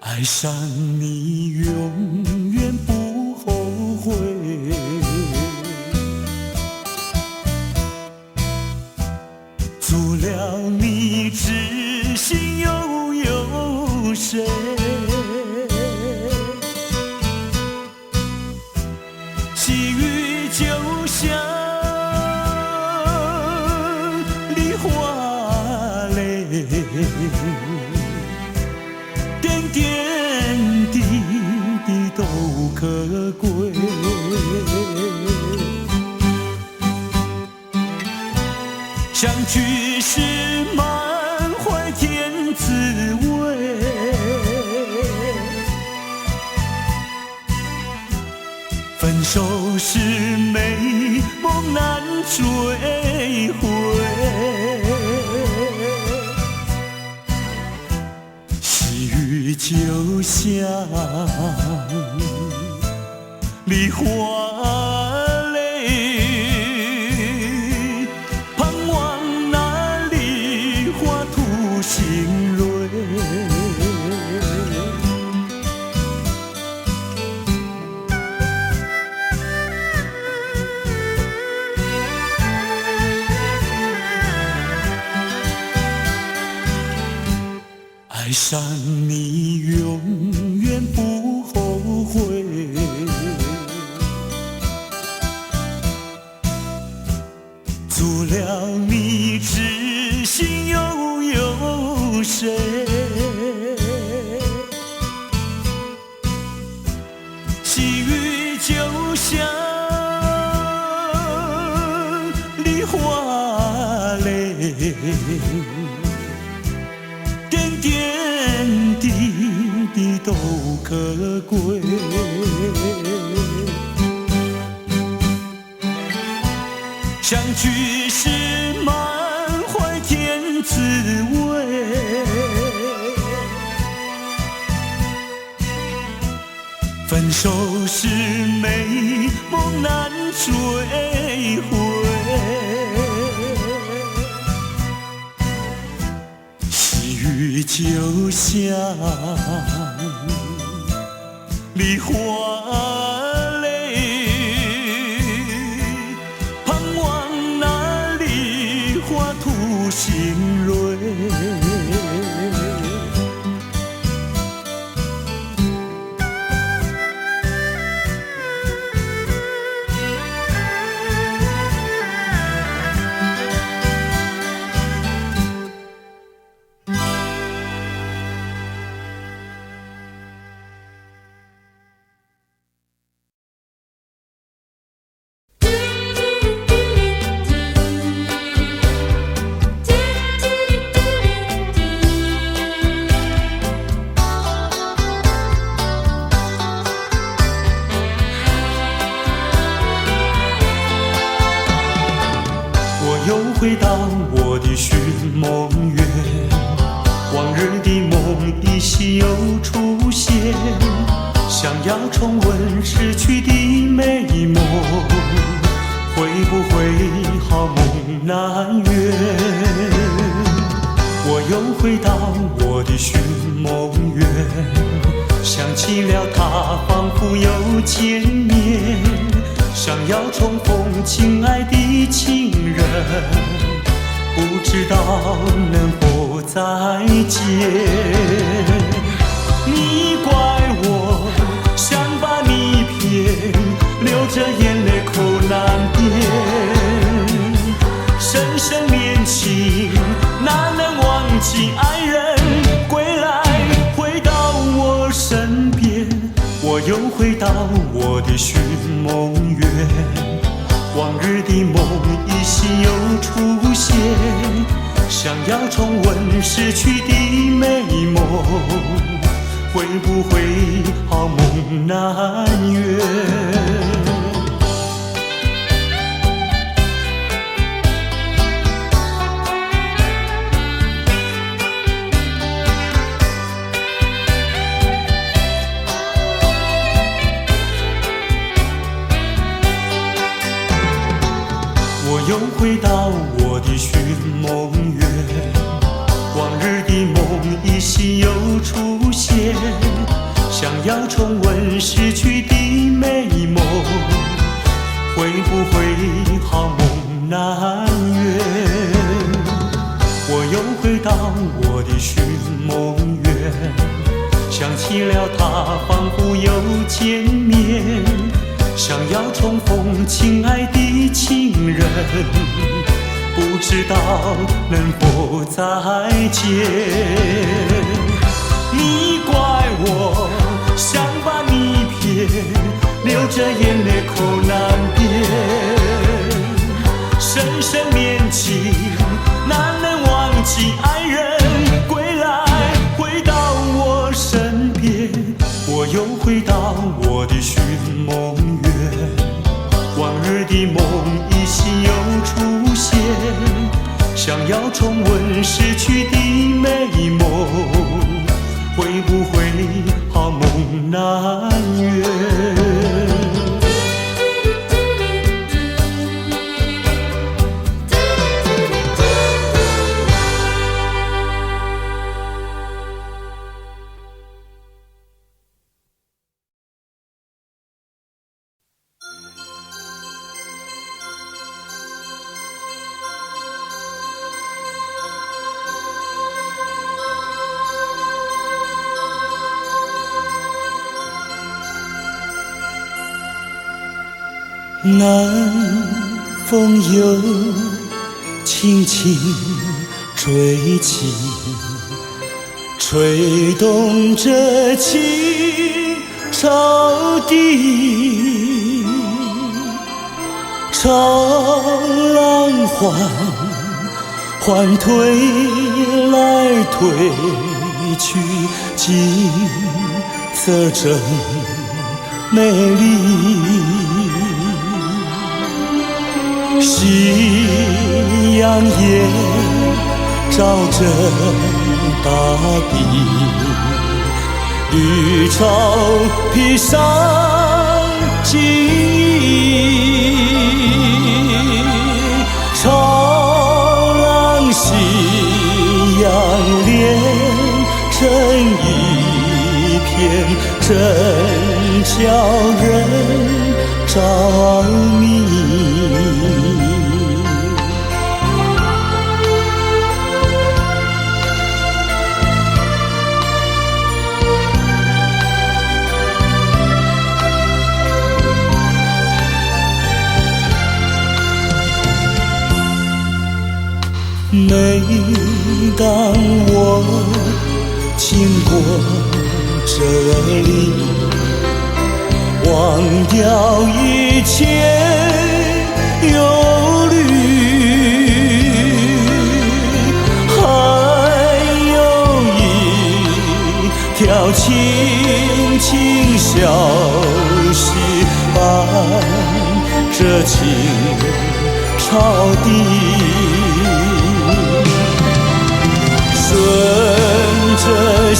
爱上你永远不后悔，除了你知心又有谁？细雨就像梨花泪，点点滴滴都可贵。相聚时满怀甜滋味，分手时美梦难追回。细雨就像梨花泪，盼望那梨花吐心蕊。爱上你永远不后悔，除了你知心又有谁？细雨就像梨花泪，点点滴滴都可贵。相聚时满怀甜滋味，分手时美梦难追回。细雨就像梨花泪，盼望那梨花吐心蕊。回到我的寻梦园，往日的梦依稀又出现，想要重温逝去的美梦，会不会好梦难圆？我又回到我的寻梦园，想起了他，仿佛又见面，想要重逢亲爱的情人，不知道能否再见。你怪我想把你骗，流着眼泪口难辨，深深恋情哪能忘记爱人归来回到我身边。我又回到我的寻梦园，往日的梦依稀又出现，想要重温逝去的美梦，会不会好梦难圆？我又回到我的寻梦园，往日的梦依稀又出现，想要重温逝去的美梦，会不会好梦难圆？我又回到我的寻梦园，想起了他，仿佛又见面，想要重逢亲爱的情人，不知道能否再见。你怪我想把你骗，流着眼泪口难辨，深深恋情哪能忘记爱人归来回到我身边。我又回到我的寻梦园，往日的梦依稀又出现，想要重温逝去的美梦，会不会好梦难圆？南风又轻轻吹起，吹动着青草地，潮浪缓推来推去，景色真美丽。夕阳也照着大地，绿草披上金衣，潮浪夕阳连成一片，真叫人着迷。每当我经过这里，忘掉一切忧虑，还有一条轻轻小溪伴着青草地。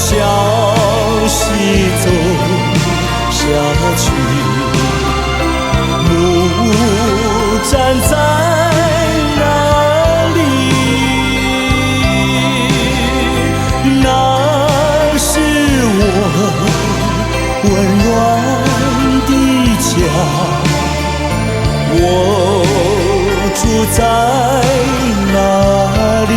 消息走下去，木站在哪里？那是我温暖的家，我住在哪里？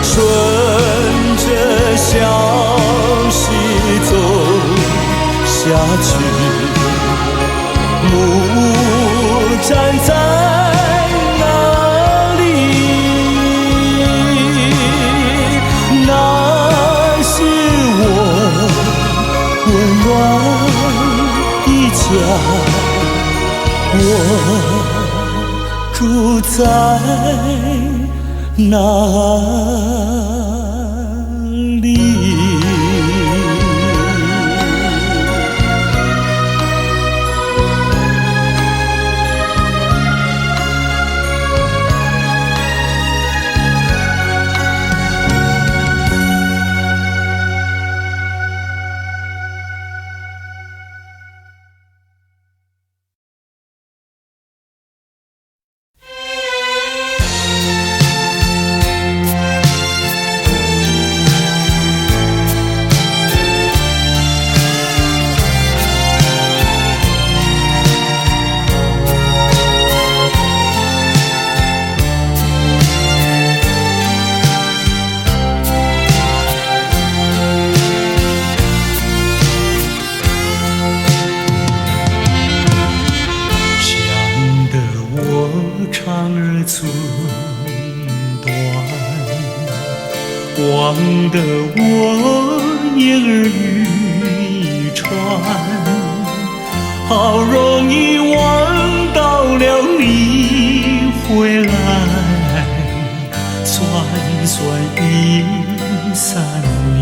顺着消息走下去，木站在哪里？那是我温暖的家，我住在哪里？长儿寸断，忘得我言儿渔船，好容易望到了你回来，算算已3年，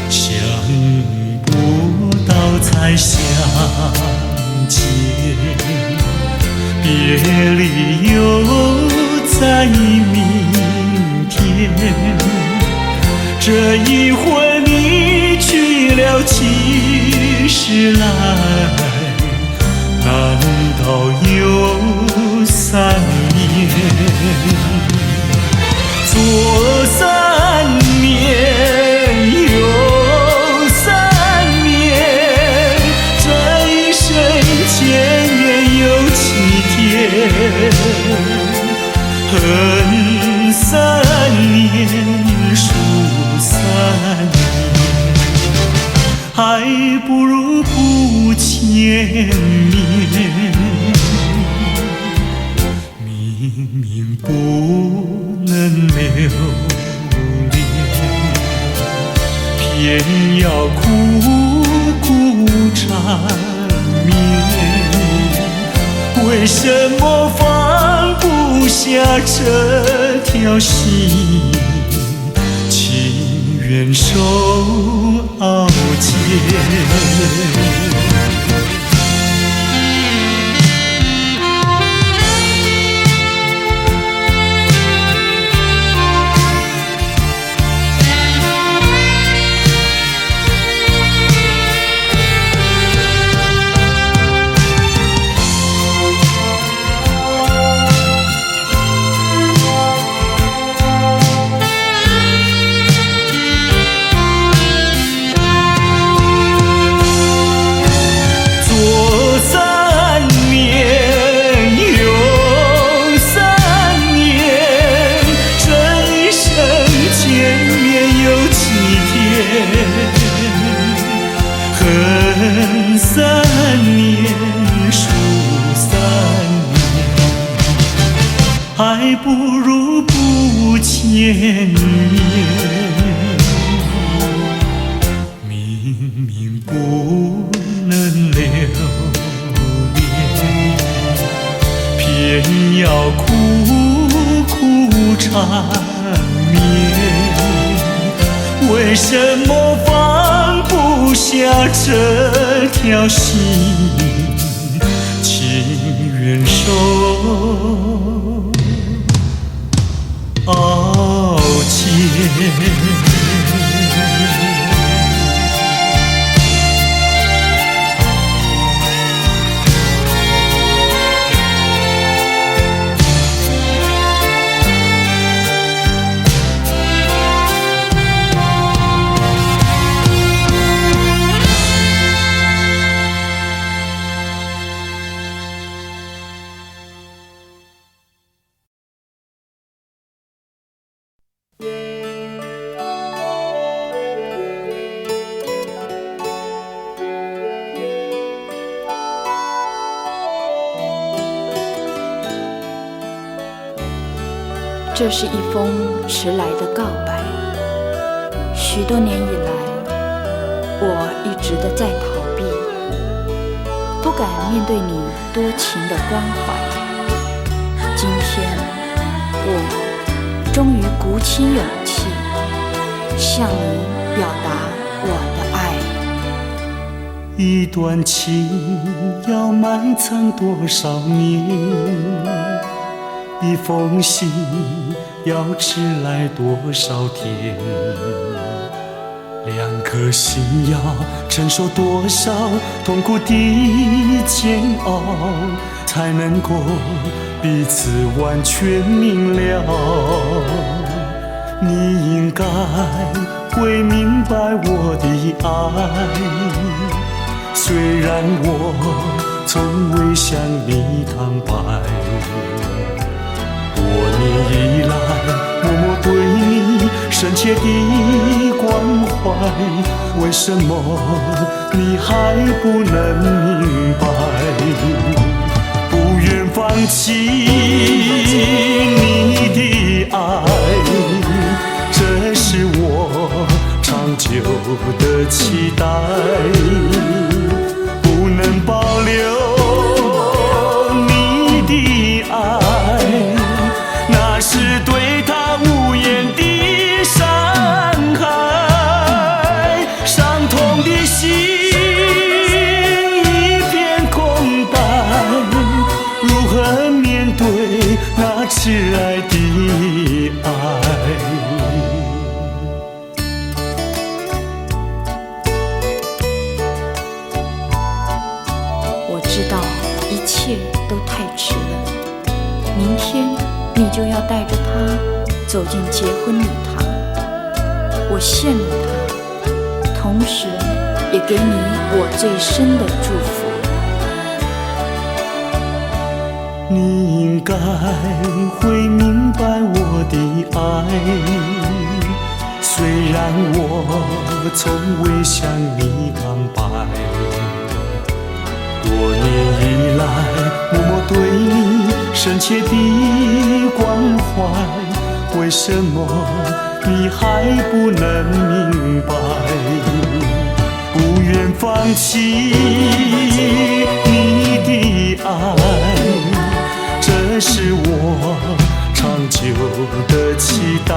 想不到才相见，别离又在明天。这一回你去了几时来？难道有3年？左3年，右3年，这一生见面有7天。恨3年，数3年，还不如不见面。明明不能留恋，偏要苦苦缠绵。为什么放不下这条心？情愿受熬煎。恨3年，数3年，还不如不见面。明明不能留恋，偏要苦苦缠绵。为什么放不下这条心？情愿受熬煎。这是一封迟来的告白。许多年以来，我一直的在逃避，不敢面对你多情的关怀。今天，我终于鼓起勇气，向你表达我的爱。一段情要埋藏多少年？一封信要迟来多少天？两颗心要承受多少痛苦的煎熬，才能够彼此完全明了？你应该会明白我的爱，虽然我从未向你坦白。多年以来，默默对你深切的关怀，为什么你还不能明白？不愿放弃你的爱，这是我长久的期待。不能保留你的爱，那是对他无言的伤害，伤痛的心一片空白，如何面对那挚爱的爱？我知道一切都太迟了，明天你就要带着他走进结婚礼堂，我羡慕他，同时也给你我最深的祝福。你应该会明白我的爱，虽然我从未向你坦白。多年以来，默默对你深切的关怀，为什么你还不能明白？不愿放弃你的爱，这是我长久的期待。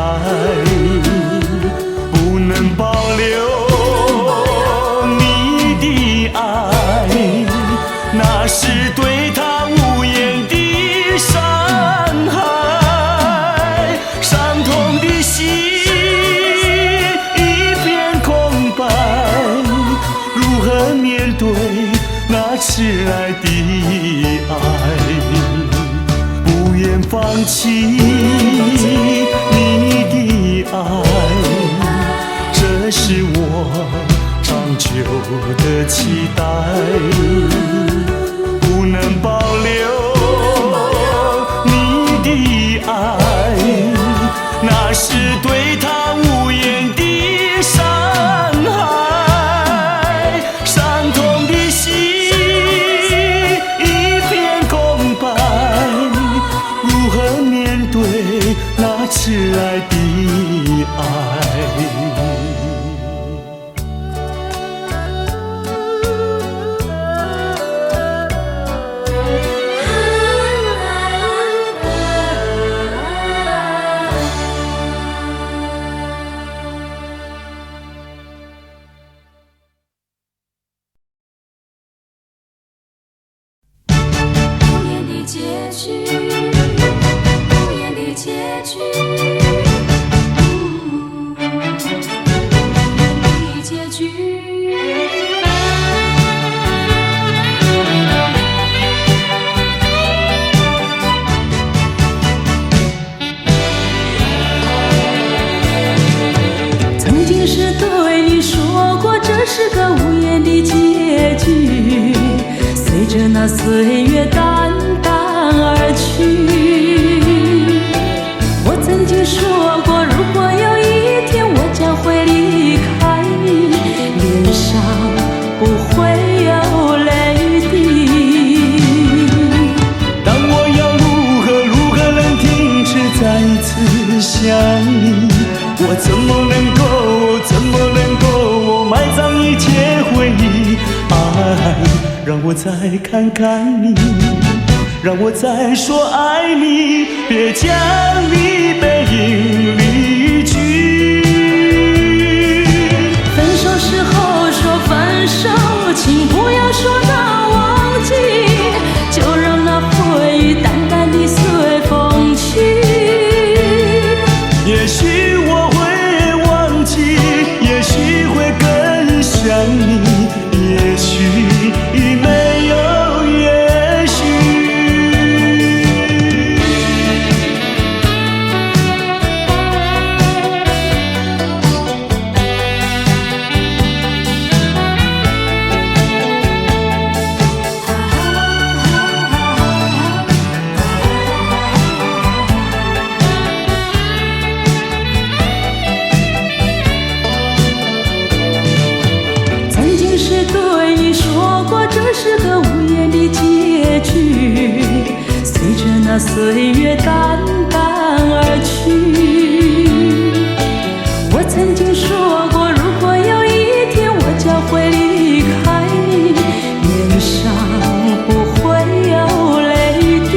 不能保留你的爱，那是对他无言的伤害，伤痛的心一片空白，如何面对那挚爱的爱？不愿放弃你的爱，这是我长久的期待。不能保留你的爱，那是对他无言的伤害，伤痛的心一片空白，如何面对那岁月淡淡而去。我曾经说过，如果有一天我将会离开你，脸上不会有泪滴。但我要如何能停止再次想你？我怎么能够埋葬一切回忆？爱，让我再看看你，让我再说爱你，别将你背影离去。分手时候说分手，请不要说那忘记，就让那回忆淡淡地随风去。也许我会忘记，也许会更想你，也许没有也许。曾经是对你说过，这是个无言的结局，随着那岁月淡淡而去。我曾经说过，如果有一天我将会离开你，脸上不会有泪滴。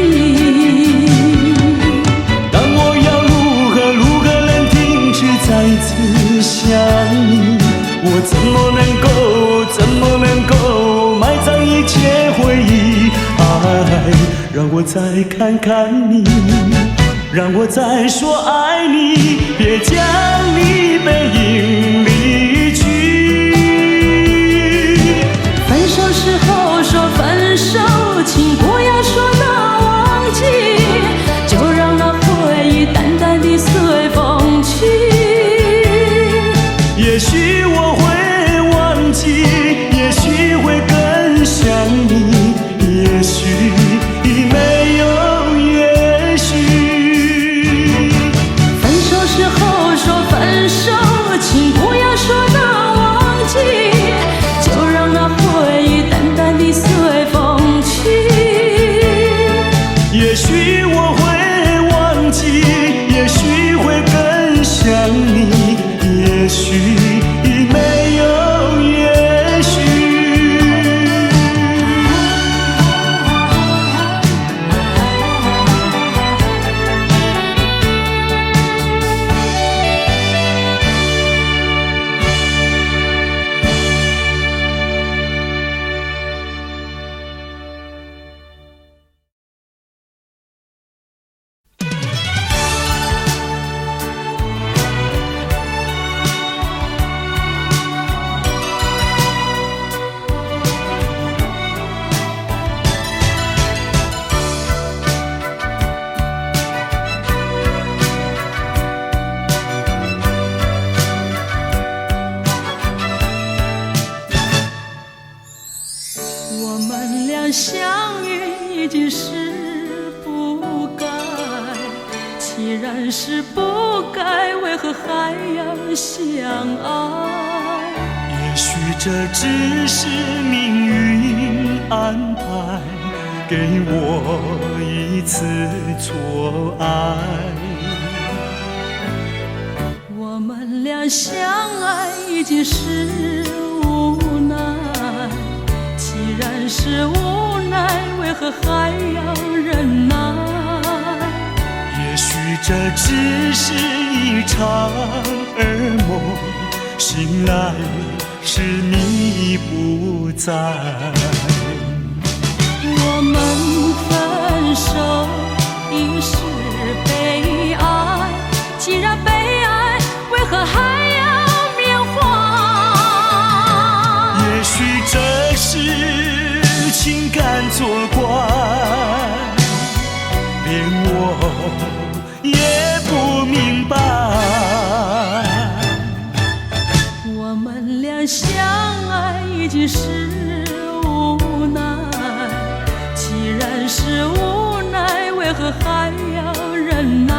但我要如何能停止再次想你？我怎么能够埋葬一切回忆？爱，让我再看看你，让我再说爱你，别将你背影离去。分手时候说分手，请不要说那忘记，就让那回忆淡淡地随风去。也许我会忘记，也许会更想你，也许没有也许。分手时候说分手，请不要说那忘记，就让那回忆淡淡地随风去。也许我会忘记，也许会更想你，也许没有也许。我们俩相遇已经是不该，既然是不该，为何还要相爱？也许这只是命运安排，给我一次错爱。我们俩相爱已经是无奈，既然是无奈，为何还要忍耐？也许这只是一场噩梦，醒来时你不在。我们分手已是悲哀，既然悲哀，为何还要缅怀？也许这是情感作怪，连我也不明白。我们俩相爱已经是无奈，何还要忍耐？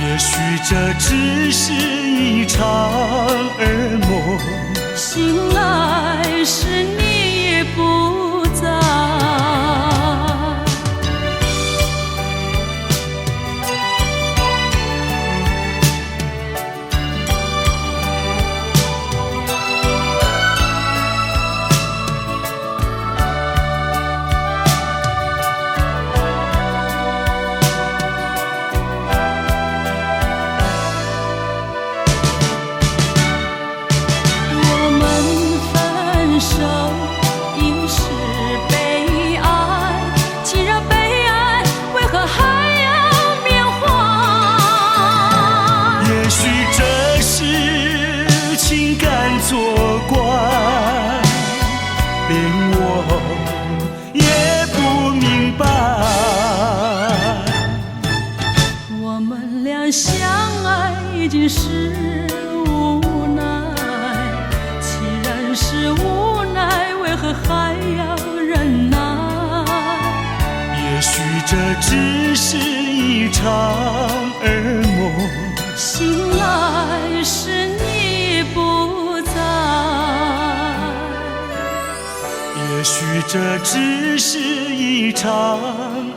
也许这只是一场噩梦，醒来时你已不在。作怪，连我也不明白。我们俩相爱已经是无奈，既然是无奈，为何还要忍耐？也许这只是一场噩梦，醒来时你不在。也许这只是一场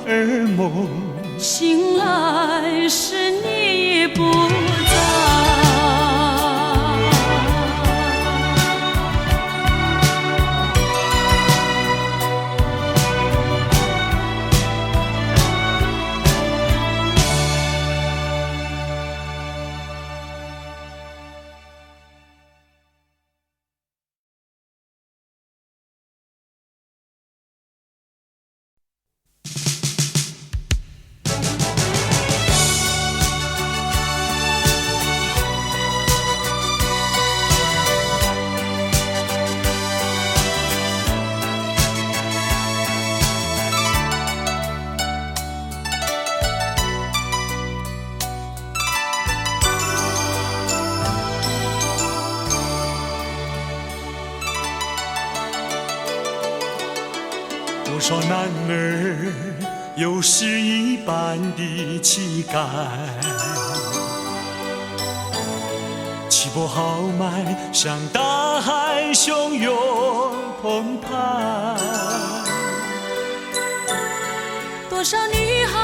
噩梦，醒来时你不在。多少男儿有诗一般的气概，气魄豪迈，像大海汹涌澎湃。多少女孩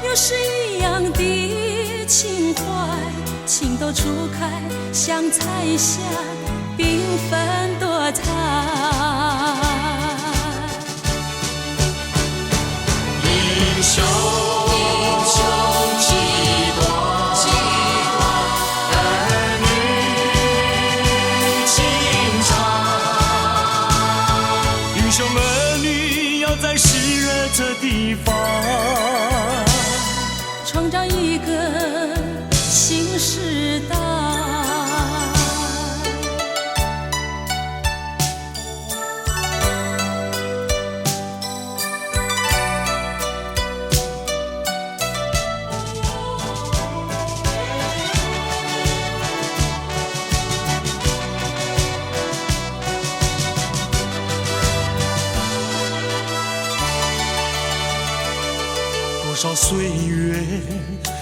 有诗一样的情怀，情窦初开，像彩霞，缤纷多彩。英雄几多，儿女情长。英雄儿女要在湿热这地方，创造一个新时代。多少岁月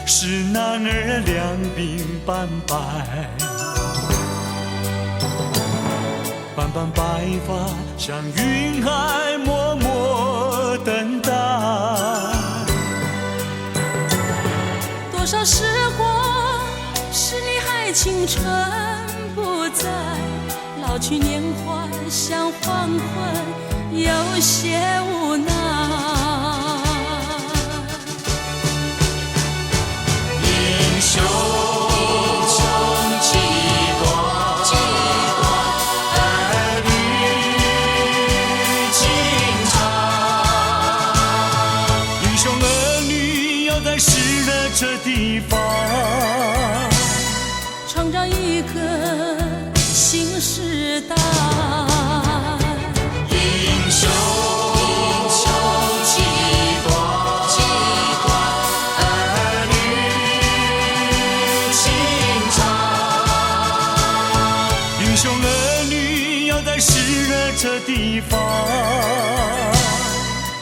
使男儿两鬓斑白，斑斑白发像云海默默等待。多少时光使你还青春不在，老去年华像黄昏，有些无奈。英雄几多，儿女情长。英雄儿女要在湿热这地方，创造一个新时代。英雄几多，儿女情长。英雄儿女要在湿热这地方，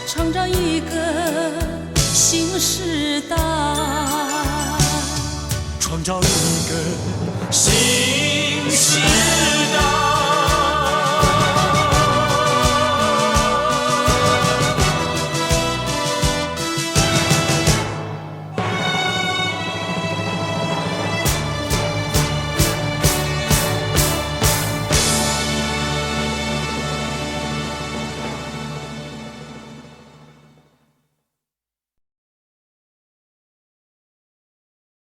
创想找一个